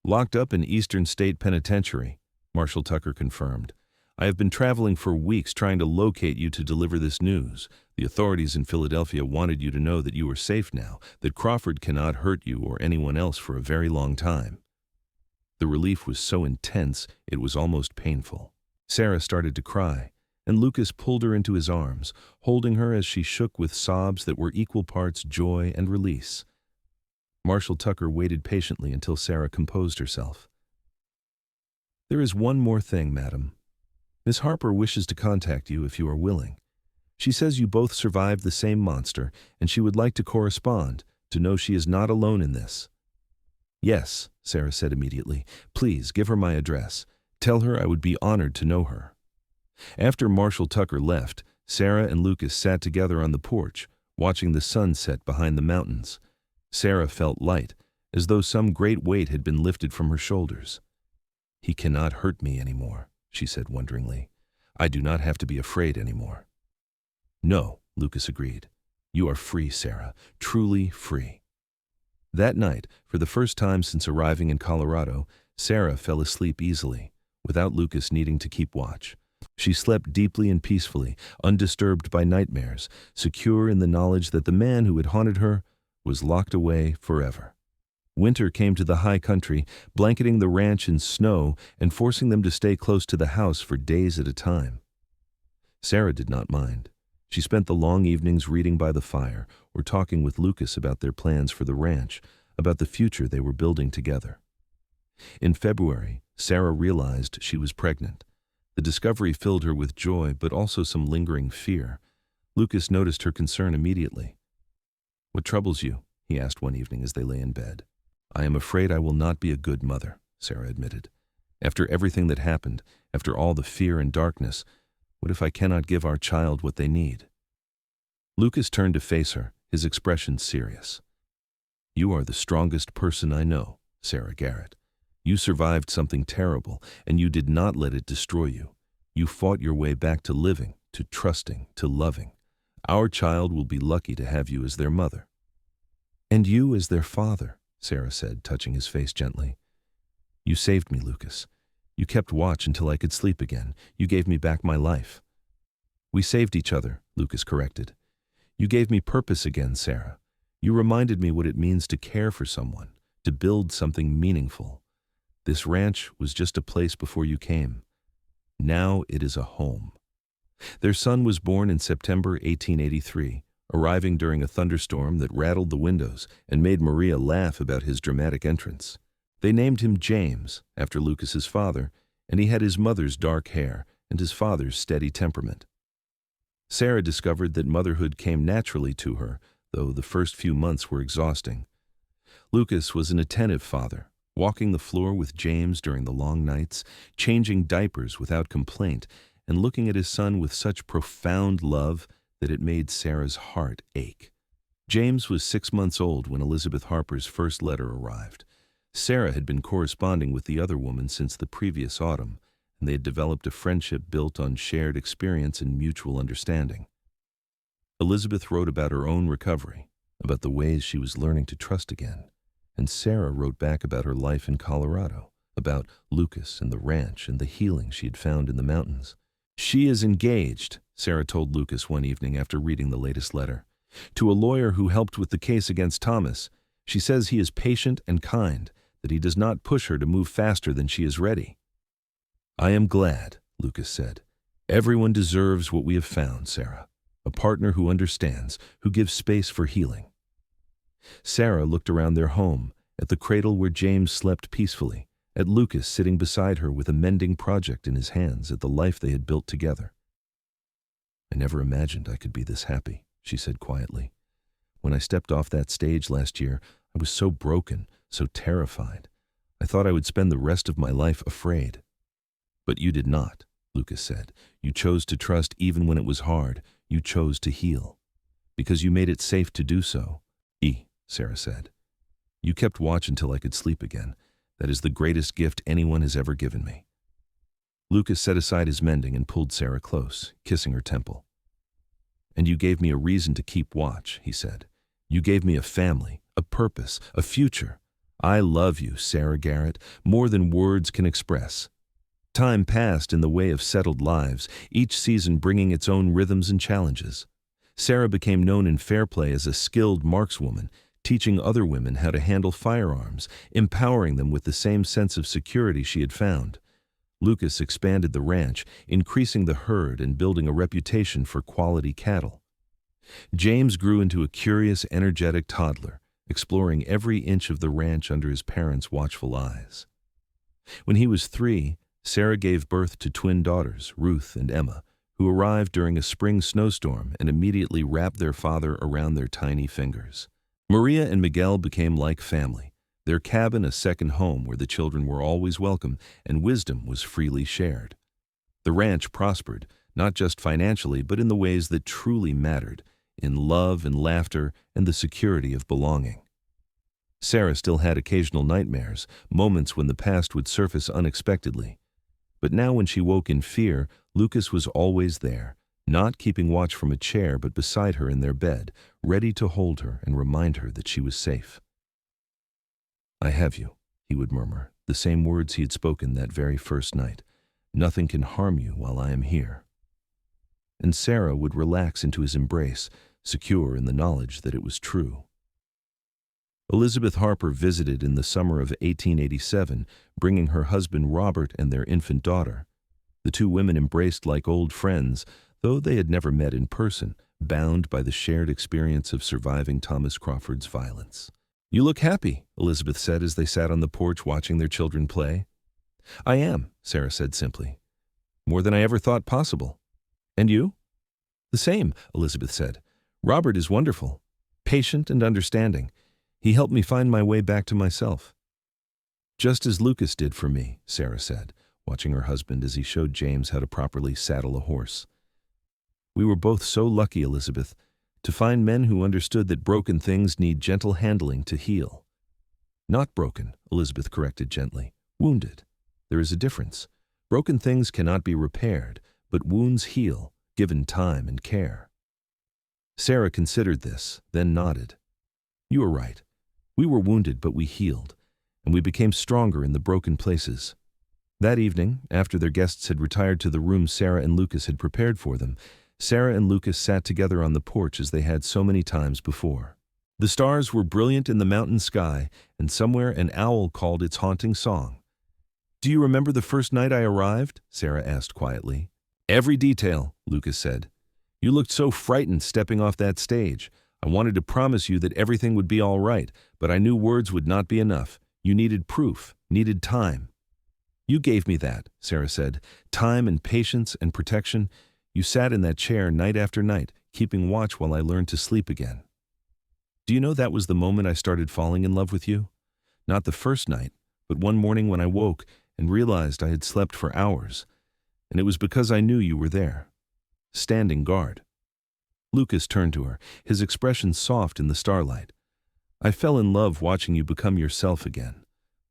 A: "Locked up in Eastern State Penitentiary," Marshal Tucker confirmed. "I have been traveling for weeks trying to locate you to deliver this news. The authorities in Philadelphia wanted you to know that you are safe now, that Crawford cannot hurt you or anyone else for a very long time." The relief was so intense it was almost painful. Sarah started to cry, and Lucas pulled her into his arms, holding her as she shook with sobs that were equal parts joy and release. Marshal Tucker waited patiently until Sarah composed herself. "There is one more thing, madam. Miss Harper wishes to contact you if you are willing. She says you both survived the same monster, and she would like to correspond, to know she is not alone in this." "Yes," Sarah said immediately. "Please give her my address. Tell her I would be honored to know her." After Marshal Tucker left, Sarah and Lucas sat together on the porch, watching the sun set behind the mountains. Sarah felt light, as though some great weight had been lifted from her shoulders. "He cannot hurt me anymore," she said wonderingly. "I do not have to be afraid anymore." "No," Lucas agreed. "You are free, Sarah, truly free." That night, for the first time since arriving in Colorado, Sarah fell asleep easily, without Lucas needing to keep watch. She slept deeply and peacefully, undisturbed by nightmares, secure in the knowledge that the man who had haunted her was locked away forever. Winter came to the high country, blanketing the ranch in snow and forcing them to stay close to the house for days at a time. Sarah did not mind. She spent the long evenings reading by the fire or talking with Lucas about their plans for the ranch, about the future they were building together. In February, Sarah realized she was pregnant. The discovery filled her with joy, but also some lingering fear. Lucas noticed her concern immediately. "What troubles you?" he asked one evening as they lay in bed. "I am afraid I will not be a good mother," Sarah admitted. "After everything that happened, after all the fear and darkness, what if I cannot give our child what they need?" Lucas turned to face her, his expression serious. "You are the strongest person I know," Sarah Garrett. You survived something terrible, and you did not let it destroy you. You fought your way back to living, to trusting, to loving. Our child will be lucky to have you as their mother." "And you as their father," Sarah said, touching his face gently. "You saved me, Lucas. You kept watch until I could sleep again. You gave me back my life." "We saved each other," Lucas corrected. "You gave me purpose again, Sarah. You reminded me what it means to care for someone, to build something meaningful. This ranch was just a place before you came. Now it is a home." Their son was born in September 1883, arriving during a thunderstorm that rattled the windows and made Maria laugh about his dramatic entrance. They named him James, after Lucas's father, and he had his mother's dark hair and his father's steady temperament. Sarah discovered that motherhood came naturally to her, though the first few months were exhausting. Lucas was an attentive father, walking the floor with James during the long nights, changing diapers without complaint, and looking at his son with such profound love that it made Sarah's heart ache. James was 6 months old when Elizabeth Harper's first letter arrived. Sarah had been corresponding with the other woman since the previous autumn, and they had developed a friendship built on shared experience and mutual understanding. Elizabeth wrote about her own recovery, about the ways she was learning to trust again, and Sarah wrote back about her life in Colorado, about Lucas and the ranch and the healing she had found in the mountains. "She is engaged," Sarah told Lucas one evening after reading the latest letter, "to a lawyer who helped with the case against Thomas. She says he is patient and kind, that he does not push her to move faster than she is ready." "I am glad," Lucas said. "Everyone deserves what we have found, Sarah. A partner who understands, who gives space for healing." Sarah looked around their home, at the cradle where James slept peacefully, at Lucas sitting beside her with a mending project in his hands, at the life they had built together. "I never imagined I could be this happy," she said quietly. "When I stepped off that stage last year, I was so broken, so terrified. I thought I would spend the rest of my life afraid." "But you did not," Lucas said. "You chose to trust even when it was hard. You chose to heal. Because you made it safe to do so." Sarah said. "You kept watch until I could sleep again. That is the greatest gift anyone has ever given me." Lucas set aside his mending and pulled Sarah close, kissing her temple. "And you gave me a reason to keep watch," he said. "You gave me a family, a purpose, a future. I love you, Sarah Garrett, more than words can express." Time passed in the way of settled lives, each season bringing its own rhythms and challenges. Sarah became known in Fairplay as a skilled markswoman, teaching other women how to handle firearms, empowering them with the same sense of security she had found. Lucas expanded the ranch, increasing the herd and building a reputation for quality cattle. James grew into a curious, energetic toddler, exploring every inch of the ranch under his parents' watchful eyes. When he was 3, Sarah gave birth to twin daughters, Ruth and Emma, who arrived during a spring snowstorm and immediately wrapped their father around their tiny fingers. Maria and Miguel became like family, their cabin a second home where the children were always welcome and wisdom was freely shared. The ranch prospered, not just financially, but in the ways that truly mattered, in love and laughter and the security of belonging. Sarah still had occasional nightmares, moments when the past would surface unexpectedly. But now when she woke in fear, Lucas was always there, not keeping watch from a chair but beside her in their bed, ready to hold her and remind her that she was safe. "I have you," he would murmur, the same words he had spoken that very first night. "Nothing can harm you while I am here." And Sarah would relax into his embrace, secure in the knowledge that it was true. Elizabeth Harper visited in the summer of 1887, bringing her husband Robert and their infant daughter. The two women embraced like old friends, though they had never met in person, bound by the shared experience of surviving Thomas Crawford's violence. "You look happy," Elizabeth said as they sat on the porch watching their children play. "I am," Sarah said simply. "More than I ever thought possible." "And you?" "The same," Elizabeth said. "Robert is wonderful, patient and understanding. He helped me find my way back to myself." "Just as Lucas did for me," Sarah said, watching her husband as he showed James how to properly saddle a horse. "We were both so lucky, Elizabeth, to find men who understood that broken things need gentle handling to heal." Not broken, Elizabeth corrected gently. Wounded. There is a difference. Broken things cannot be repaired, but wounds heal, given time and care. Sarah considered this, then nodded. You are right. We were wounded, but we healed, and we became stronger in the broken places. That evening, after their guests had retired to the room Sarah and Lucas had prepared for them, Sarah and Lucas sat together on the porch as they had so many times before. The stars were brilliant in the mountain sky, and somewhere an owl called its haunting song. Do you remember the first night I arrived? Sarah asked quietly. Every detail, Lucas said. You looked so frightened stepping off that stage. I wanted to promise you that everything would be all right, but I knew words would not be enough. You needed proof, needed time. You gave me that, Sarah said. Time and patience and protection. You sat in that chair night after night, keeping watch while I learned to sleep again. Do you know that was the moment I started falling in love with you? Not the first night, but one morning when I woke and realized I had slept for hours, and it was because I knew you were there, standing guard. Lucas turned to her, his expression soft in the starlight. I fell in love watching you become yourself again,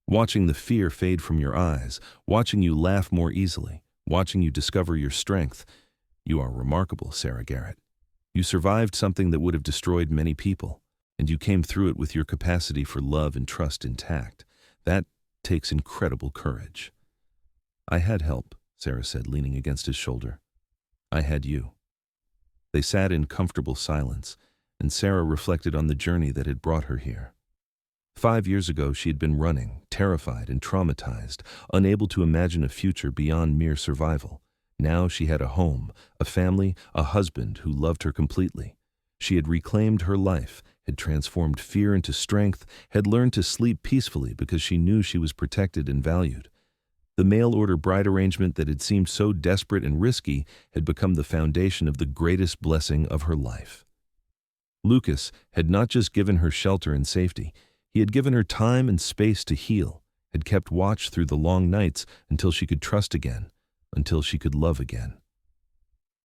A: watching the fear fade from your eyes, watching you laugh more easily, watching you discover your strength. You are remarkable, Sarah Garrett. You survived something that would have destroyed many people, and you came through it with your capacity for love and trust intact. That takes incredible courage. I had help, Sarah said, leaning against his shoulder. I had you. They sat in comfortable silence, and Sarah reflected on the journey that had brought her here. 5 years ago, she had been running, terrified and traumatized, unable to imagine a future beyond mere survival. Now she had a home, a family, a husband who loved her completely. She had reclaimed her life, had transformed fear into strength, had learned to sleep peacefully because she knew she was protected and valued. The mail-order bride arrangement that had seemed so desperate and risky had become the foundation of the greatest blessing of her life. Lucas had not just given her shelter and safety, he had given her time and space to heal, had kept watch through the long nights until she could trust again, until she could love again.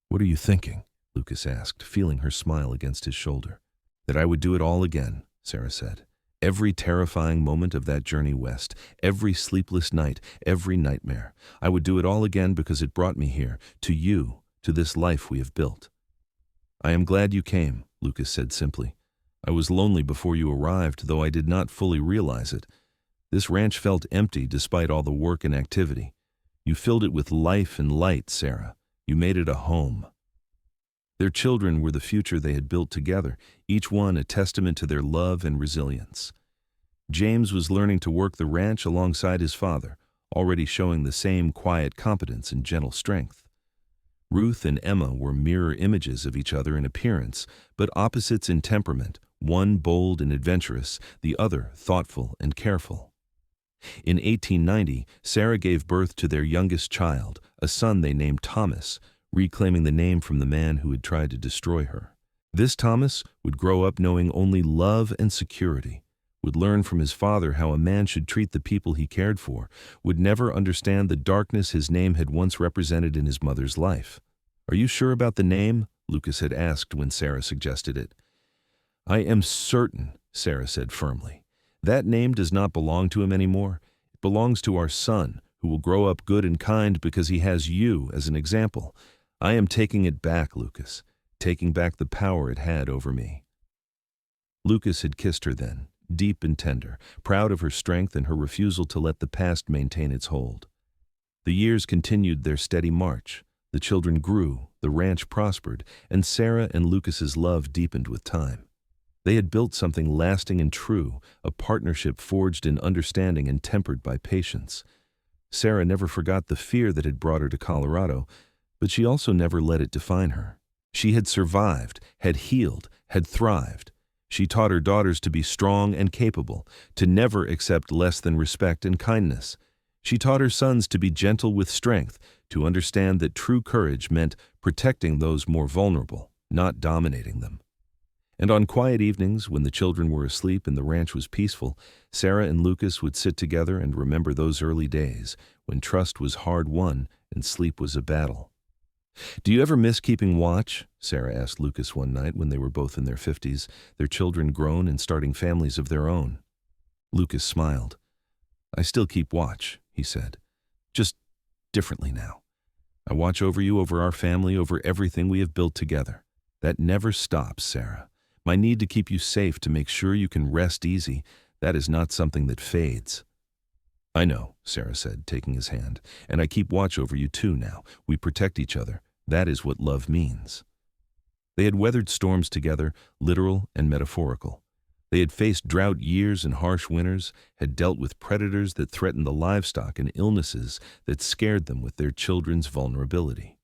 A: What are you thinking? Lucas asked, feeling her smile against his shoulder. That I would do it all again, Sarah said. Every terrifying moment of that journey west, every sleepless night, every nightmare. I would do it all again because it brought me here, to you, to this life we have built. I am glad you came, Lucas said simply. I was lonely before you arrived, though I did not fully realize it. This ranch felt empty despite all the work and activity. You filled it with life and light, Sarah. You made it a home. Their children were the future they had built together, each one a testament to their love and resilience. James was learning to work the ranch alongside his father, already showing the same quiet competence and gentle strength. Ruth and Emma were mirror images of each other in appearance, but opposites in temperament, one bold and adventurous, the other thoughtful and careful. In 1890, Sarah gave birth to their youngest child, a son they named Thomas, reclaiming the name from the man who had tried to destroy her. This Thomas would grow up knowing only love and security, would learn from his father how a man should treat the people he cared for, would never understand the darkness his name had once represented in his mother's life. Are you sure about the name? Lucas had asked when Sarah suggested it. I am certain, Sarah said firmly. That name does not belong to him anymore. It belongs to our son, who will grow up good and kind because he has you as an example. I am taking it back, Lucas, taking back the power it had over me. Lucas had kissed her then, deep and tender, proud of her strength and her refusal to let the past maintain its hold. The years continued their steady march. The children grew, the ranch prospered, and Sarah and Lucas's love deepened with time. They had built something lasting and true, a partnership forged in understanding and tempered by patience. Sarah never forgot the fear that had brought her to Colorado, but she also never let it define her. She had survived, had healed, had thrived. She taught her daughters to be strong and capable, to never accept less than respect and kindness. She taught her sons to be gentle with strength, to understand that true courage meant protecting those more vulnerable, not dominating them. And on quiet evenings, when the children were asleep and the ranch was peaceful, Sarah and Lucas would sit together and remember those early days, when trust was hard-won and sleep was a battle. Do you ever miss keeping watch? Sarah asked Lucas one night when they were both in their 50s, their children grown and starting families of their own. Lucas smiled. "I still keep watch," he said. "Just differently now. I watch over you, over our family, over everything we have built together. That never stops, Sarah. My need to keep you safe, to make sure you can rest easy, that is not something that fades." "I know," Sarah said, taking his hand, "and I keep watch over you too now. We protect each other. That is what love means." They had weathered storms together, literal and metaphorical. They had faced drought years and harsh winters, had dealt with predators that threatened the livestock and illnesses that scared them with their children's vulnerability.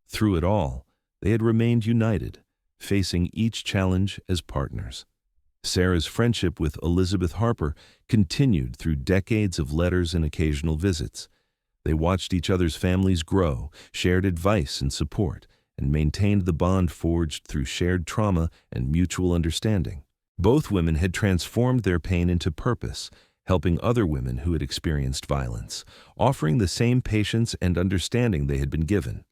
A: Through it all, they had remained united, facing each challenge as partners. Sarah's friendship with Elizabeth Harper continued through decades of letters and occasional visits. They watched each other's families grow, shared advice and support, and maintained the bond forged through shared trauma and mutual understanding. Both women had transformed their pain into purpose, helping other women who had experienced violence, offering the same patience and understanding they had been given.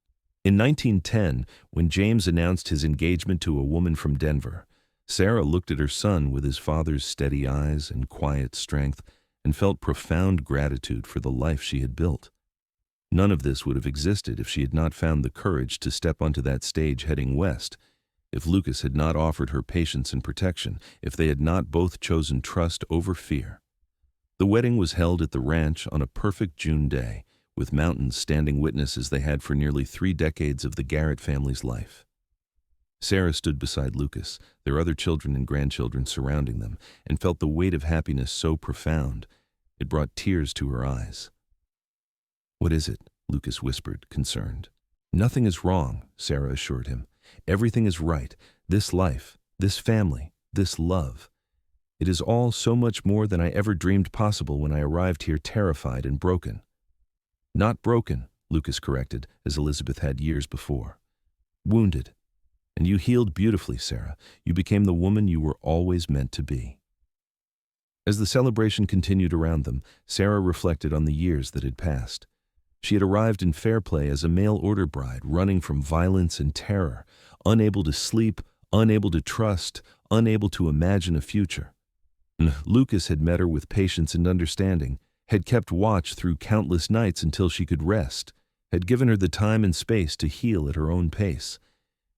A: In 1910, when James announced his engagement to a woman from Denver, Sarah looked at her son with his father's steady eyes and quiet strength and felt profound gratitude for the life she had built. None of this would have existed if she had not found the courage to step onto that stage heading west, if Lucas had not offered her patience and protection, if they had not both chosen trust over fear. The wedding was held at the ranch on a perfect June day, with mountains standing witness as they had for nearly 3 decades of the Garrett family's life. Sarah stood beside Lucas, their other children and grandchildren surrounding them, and felt the weight of happiness so profound, it brought tears to her eyes. "What is it?" Lucas whispered, concerned. "Nothing is wrong," Sarah assured him. "Everything is right. This life, this family, this love. It is all so much more than I ever dreamed possible when I arrived here terrified and broken." "Not broken," Lucas corrected, as Elizabeth had years before. "Wounded. And you healed beautifully, Sarah. You became the woman you were always meant to be." As the celebration continued around them, Sarah reflected on the years that had passed. She had arrived in Fairplay as a mail-order bride, running from violence and terror, unable to sleep, unable to trust, unable to imagine a future. And Lucas had met her with patience and understanding, had kept watch through countless nights until she could rest, had given her the time and space to heal at her own pace.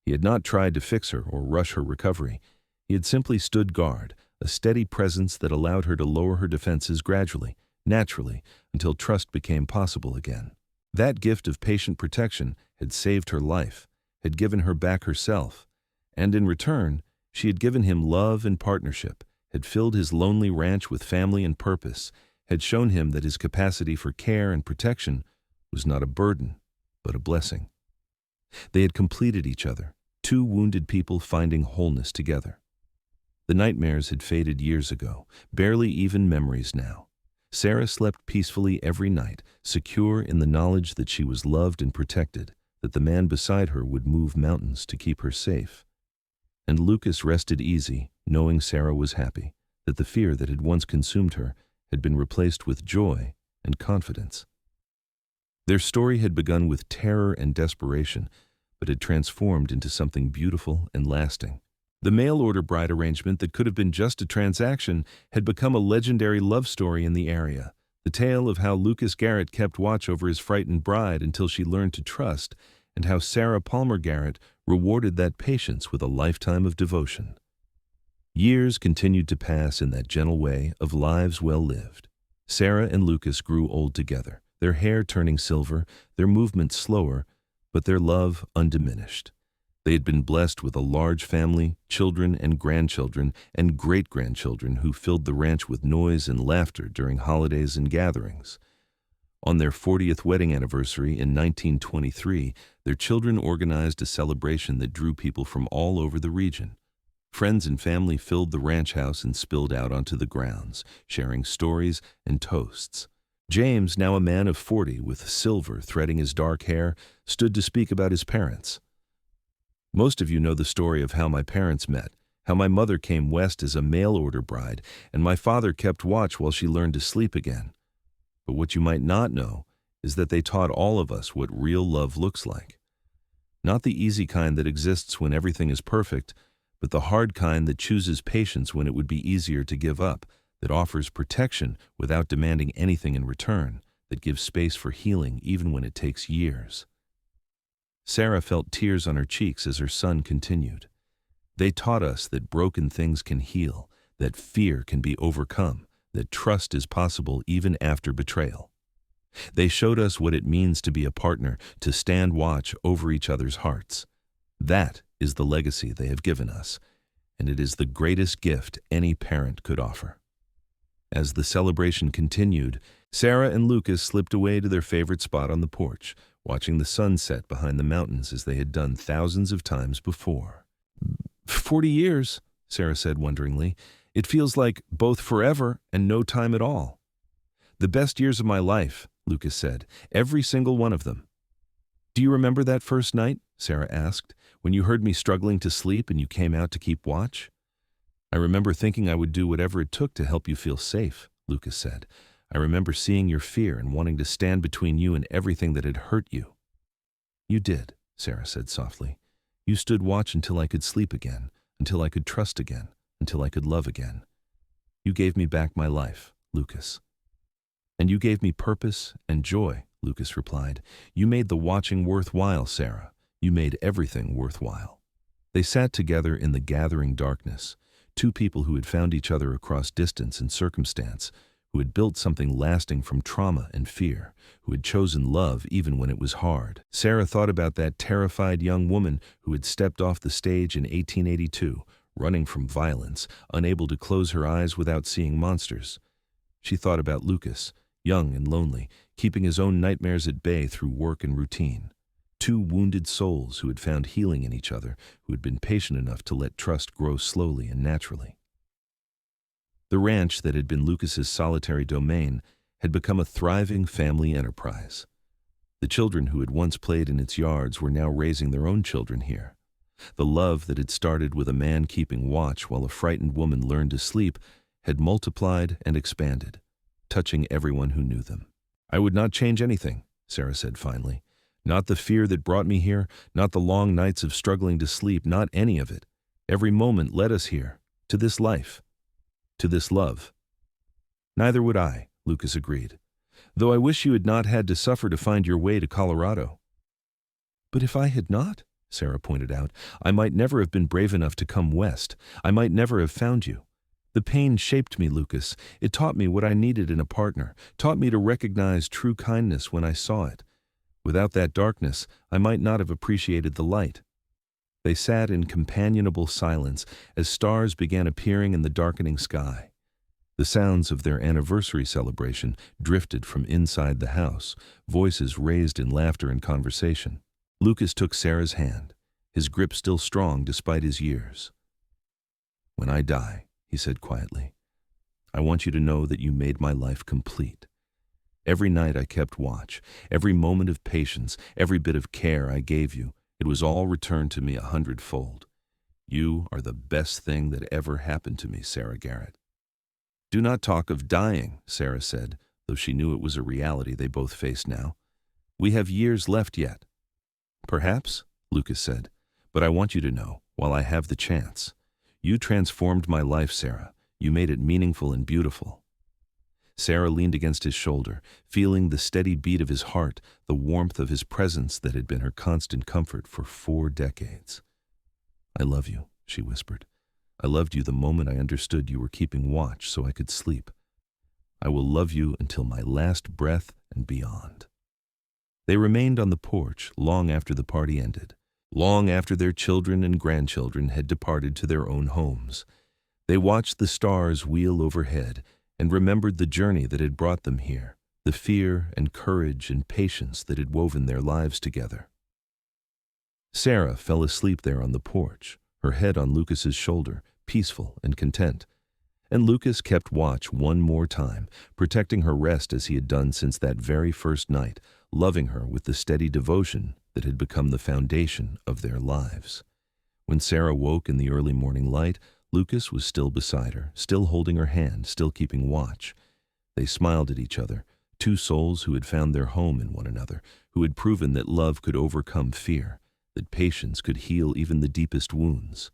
A: He had not tried to fix her or rush her recovery. He had simply stood guard, a steady presence that allowed her to lower her defenses gradually, naturally, until trust became possible again. That gift of patient protection had saved her life, had given her back herself, and in return, she had given him love and partnership, had filled his lonely ranch with family and purpose, had shown him that his capacity for care and protection was not a burden, but a blessing. They had completed each other, 2 wounded people finding wholeness together. The nightmares had faded years ago, barely even memories now. Sarah slept peacefully every night, secure in the knowledge that she was loved and protected, that the man beside her would move mountains to keep her safe. And Lucas rested easy, knowing Sarah was happy, that the fear that had once consumed her had been replaced with joy and confidence. Their story had begun with terror and desperation, but had transformed into something beautiful and lasting. The mail-order bride arrangement that could have been just a transaction had become a legendary love story in the area, the tale of how Lucas Garrett kept watch over his frightened bride until she learned to trust, and how Sarah Palmer Garrett rewarded that patience with a lifetime of devotion. Years continued to pass in that gentle way of lives well lived. Sarah and Lucas grew old together, their hair turning silver, their movements slower, but their love undiminished. They had been blessed with a large family, children and grandchildren and great-grandchildren who filled the ranch with noise and laughter during holidays and gatherings. On their 40th wedding anniversary in 1923, their children organized a celebration that drew people from all over the region. Friends and family filled the ranch house and spilled out onto the grounds, sharing stories and toasts. James, now a man of 40 with silver threading his dark hair, stood to speak about his parents. "Most of you know the story of how my parents met, how my mother came west as a mail-order bride, and my father kept watch while she learned to sleep again. But what you might not know is that they taught all of us what real love looks like. Not the easy kind that exists when everything is perfect, but the hard kind that chooses patience when it would be easier to give up, that offers protection without demanding anything in return, that gives space for healing even when it takes years. Sarah felt tears on her cheeks as her son continued. They taught us that broken things can heal, that fear can be overcome, that trust is possible even after betrayal. They showed us what it means to be a partner, to stand watch over each other's hearts. That is the legacy they have given us, and it is the greatest gift any parent could offer. As the celebration continued, Sarah and Lucas slipped away to their favorite spot on the porch, watching the sun set behind the mountains as they had done thousands of times before. 40 years, Sarah said wonderingly. It feels like both forever and no time at all. The best years of my life, Lucas said, every single one of them. Do you remember that first night? Sarah asked, when you heard me struggling to sleep and you came out to keep watch? I remember thinking I would do whatever it took to help you feel safe, Lucas said. I remember seeing your fear and wanting to stand between you and everything that had hurt you. You did, Sarah said softly. You stood watch until I could sleep again, until I could trust again, until I could love again. You gave me back my life, Lucas. And you gave me purpose and joy, Lucas replied. You made the watching worthwhile, Sarah. You made everything worthwhile. They sat together in the gathering darkness, two people who had found each other across distance and circumstance, who had built something lasting from trauma and fear, who had chosen love even when it was hard. Sarah thought about that terrified young woman who had stepped off the stage in 1882, running from violence, unable to close her eyes without seeing monsters. She thought about Lucas, young and lonely, keeping his own nightmares at bay through work and routine. Two wounded souls who had found healing in each other, who had been patient enough to let trust grow slowly and naturally. The ranch that had been Lucas's solitary domain had become a thriving family enterprise. The children who had once played in its yards were now raising their own children here. The love that had started with a man keeping watch while a frightened woman learned to sleep had multiplied and expanded, touching everyone who knew them. I would not change anything, Sarah said finally. Not the fear that brought me here, not the long nights of struggling to sleep, not any of it. Every moment led us here, to this life, to this love. Neither would I, Lucas agreed, though I wish you had not had to suffer to find your way to Colorado. But if I had not, Sarah pointed out, I might never have been brave enough to come west. I might never have found you. The pain shaped me, Lucas. It taught me what I needed in a partner, taught me to recognize true kindness when I saw it. Without that darkness, I might not have appreciated the light. They sat in companionable silence as stars began appearing in the darkening sky. The sounds of their anniversary celebration drifted from inside the house, voices raised in laughter and conversation. Lucas took Sarah's hand, his grip still strong despite his years. When I die, he said quietly, I want you to know that you made my life complete. Every night I kept watch, every moment of patience, every bit of care I gave you, it was all returned to me 100-fold. You are the best thing that ever happened to me, Sarah Garrett. Do not talk of dying, Sarah said, though she knew it was a reality they both faced now. We have years left yet. Perhaps, Lucas said, but I want you to know, while I have the chance. You transformed my life, Sarah. You made it meaningful and beautiful. Sarah leaned against his shoulder, feeling the steady beat of his heart, the warmth of his presence that had been her constant comfort for 4 decades. I love you, she whispered. I loved you the moment I understood you were keeping watch so I could sleep. I will love you until my last breath and beyond. They remained on the porch long after the party ended, long after their children and grandchildren had departed to their own homes. They watched the stars wheel overhead and remembered the journey that had brought them here, the fear and courage and patience that had woven their lives together. Sarah fell asleep there on the porch, her head on Lucas's shoulder, peaceful and content. And Lucas kept watch one more time, protecting her rest as he had done since that very first night, loving her with the steady devotion that had become the foundation of their lives. When Sarah woke in the early morning light, Lucas was still beside her, still holding her hand, still keeping watch. They smiled at each other, two souls who had found their home in one another, who had proven that love could overcome fear, that patience could heal even the deepest wounds.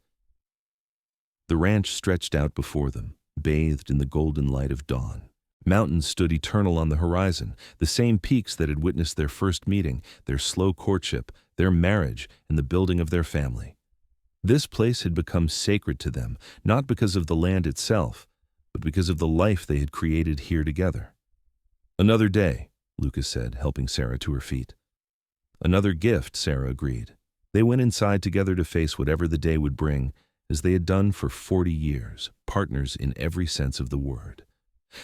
A: The ranch stretched out before them, bathed in the golden light of dawn. Mountains stood eternal on the horizon, the same peaks that had witnessed their first meeting, their slow courtship, their marriage, and the building of their family. This place had become sacred to them, not because of the land itself, but because of the life they had created here together. "Another day," Lucas said, helping Sarah to her feet. "Another gift," Sarah agreed. They went inside together to face whatever the day would bring, as they had done for 40 years, partners in every sense of the word.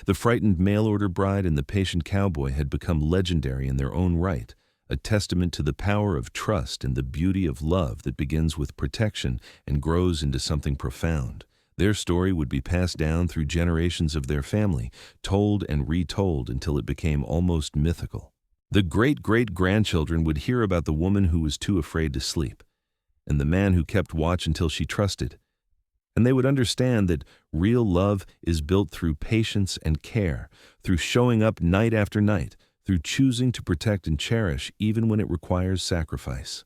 A: The frightened mail-order bride and the patient cowboy had become legendary in their own right, a testament to the power of trust and the beauty of love that begins with protection and grows into something profound. Their story would be passed down through generations of their family, told and retold until it became almost mythical. The great-great-grandchildren would hear about the woman who was too afraid to sleep, and the man who kept watch until she trusted. And they would understand that real love is built through patience and care, through showing up night after night, through choosing to protect and cherish even when it requires sacrifice.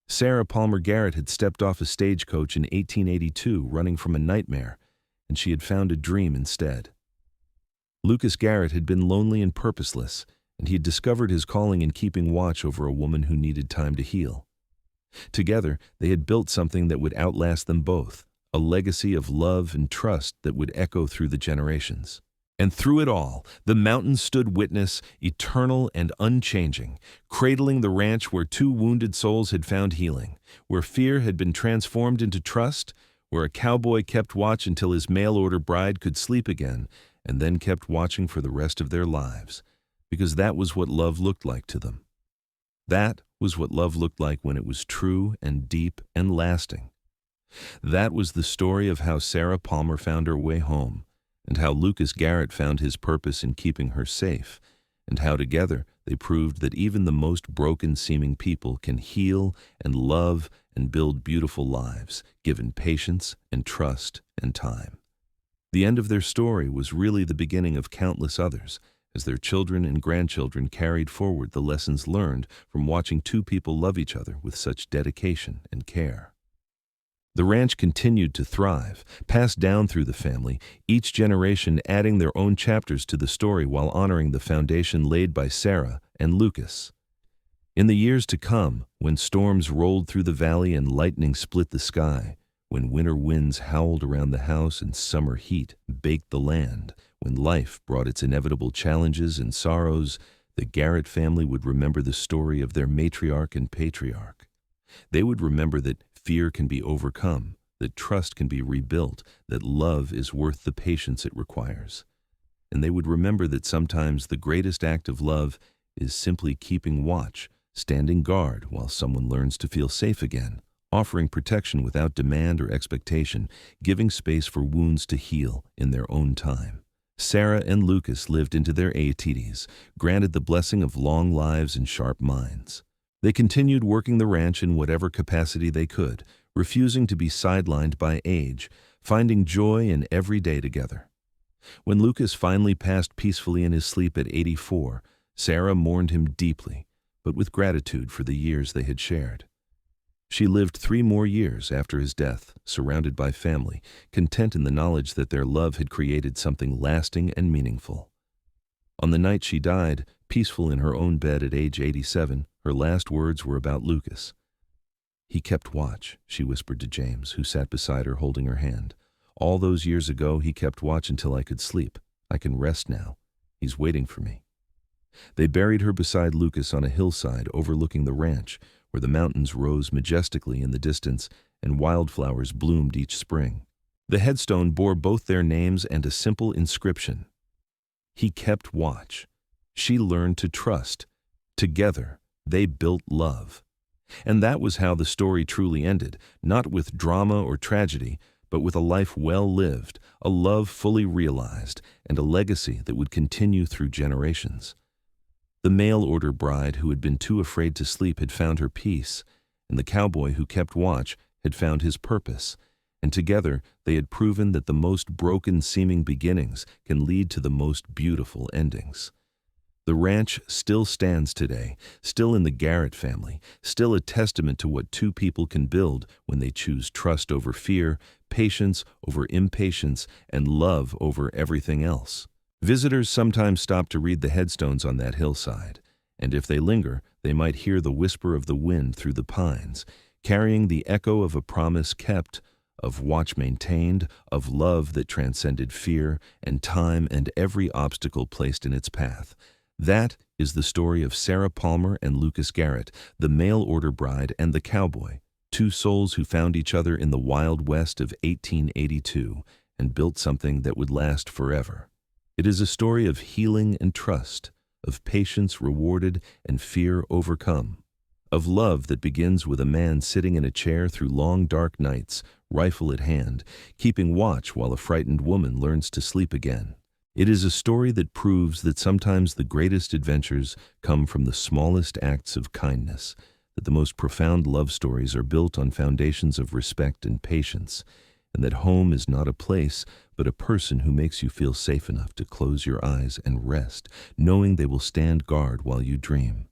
A: Sarah Palmer Garrett had stepped off a stagecoach in 1882 running from a nightmare, and she had found a dream instead. Lucas Garrett had been lonely and purposeless, and he had discovered his calling in keeping watch over a woman who needed time to heal. Together, they had built something that would outlast them both, a legacy of love and trust that would echo through the generations. And through it all, the mountains stood witness, eternal and unchanging, cradling the ranch where two wounded souls had found healing, where fear had been transformed into trust, where a cowboy kept watch until his mail-order bride could sleep again, and then kept watching for the rest of their lives, because that was what love looked like to them. That was what love looked like when it was true and deep and lasting. That was the story of how Sarah Palmer found her way home, and how Lucas Garrett found his purpose in keeping her safe, and how together they proved that even the most broken-seeming people can heal and love and build beautiful lives, given patience and trust and time. The end of their story was really the beginning of countless others, as their children and grandchildren carried forward the lessons learned from watching two people love each other with such dedication and care. The ranch continued to thrive, passed down through the family, each generation adding their own chapters to the story while honoring the foundation laid by Sarah and Lucas. In the years to come, when storms rolled through the valley and lightning split the sky, when winter winds howled around the house and summer heat baked the land, when life brought its inevitable challenges and sorrows, the Garrett family would remember the story of their matriarch and patriarch. They would remember that fear can be overcome, that trust can be rebuilt, that love is worth the patience it requires. And they would remember that sometimes the greatest act of love is simply keeping watch, standing guard while someone learns to feel safe again, offering protection without demand or expectation, giving space for wounds to heal in their own time. Sarah and Lucas lived into their 80s, granted the blessing of long lives and sharp minds. They continued working the ranch in whatever capacity they could, refusing to be sidelined by age, finding joy in every day together. When Lucas finally passed peacefully in his sleep at 84, Sarah mourned him deeply, but with gratitude for the years they had shared. She lived 3 more years after his death, surrounded by family, content in the knowledge that their love had created something lasting and meaningful. On the night she died, peaceful in her own bed at age 87, her last words were about Lucas. "He kept watch," she whispered to James, who sat beside her holding her hand. "All those years ago, he kept watch until I could sleep. I can rest now. He's waiting for me." They buried her beside Lucas on a hillside overlooking the ranch, where the mountains rose majestically in the distance and wildflowers bloomed each spring. The headstone bore both their names and a simple inscription. He kept watch. She learned to trust. Together, they built love. And that was how the story truly ended, not with drama or tragedy, but with a life well lived, a love fully realized, and a legacy that would continue through generations. The mail-order bride who had been too afraid to sleep had found her peace, and the cowboy who kept watch had found his purpose, and together they had proven that the most broken-seeming beginnings can lead to the most beautiful endings. The ranch still stands today, still in the Garrett family, still a testament to what two people can build when they choose trust over fear, patience over impatience, and love over everything else. Visitors sometimes stop to read the headstones on that hillside, and if they linger, they might hear the whisper of the wind through the pines, carrying the echo of a promise kept, of watch maintained, of love that transcended fear and time and every obstacle placed in its path. That is the story of Sarah Palmer and Lucas Garrett, the mail-order bride and the cowboy, two souls who found each other in the Wild West of 1882 and built something that would last forever. It is a story of healing and trust, of patience rewarded and fear overcome, of love that begins with a man sitting in a chair through long dark nights, rifle at hand, keeping watch while a frightened woman learns to sleep again. It is a story that proves that sometimes the greatest adventures come from the smallest acts of kindness, that the most profound love stories are built on foundations of respect and patience, and that home is not a place, but a person who makes you feel safe enough to close your eyes and rest, knowing they will stand guard while you dream.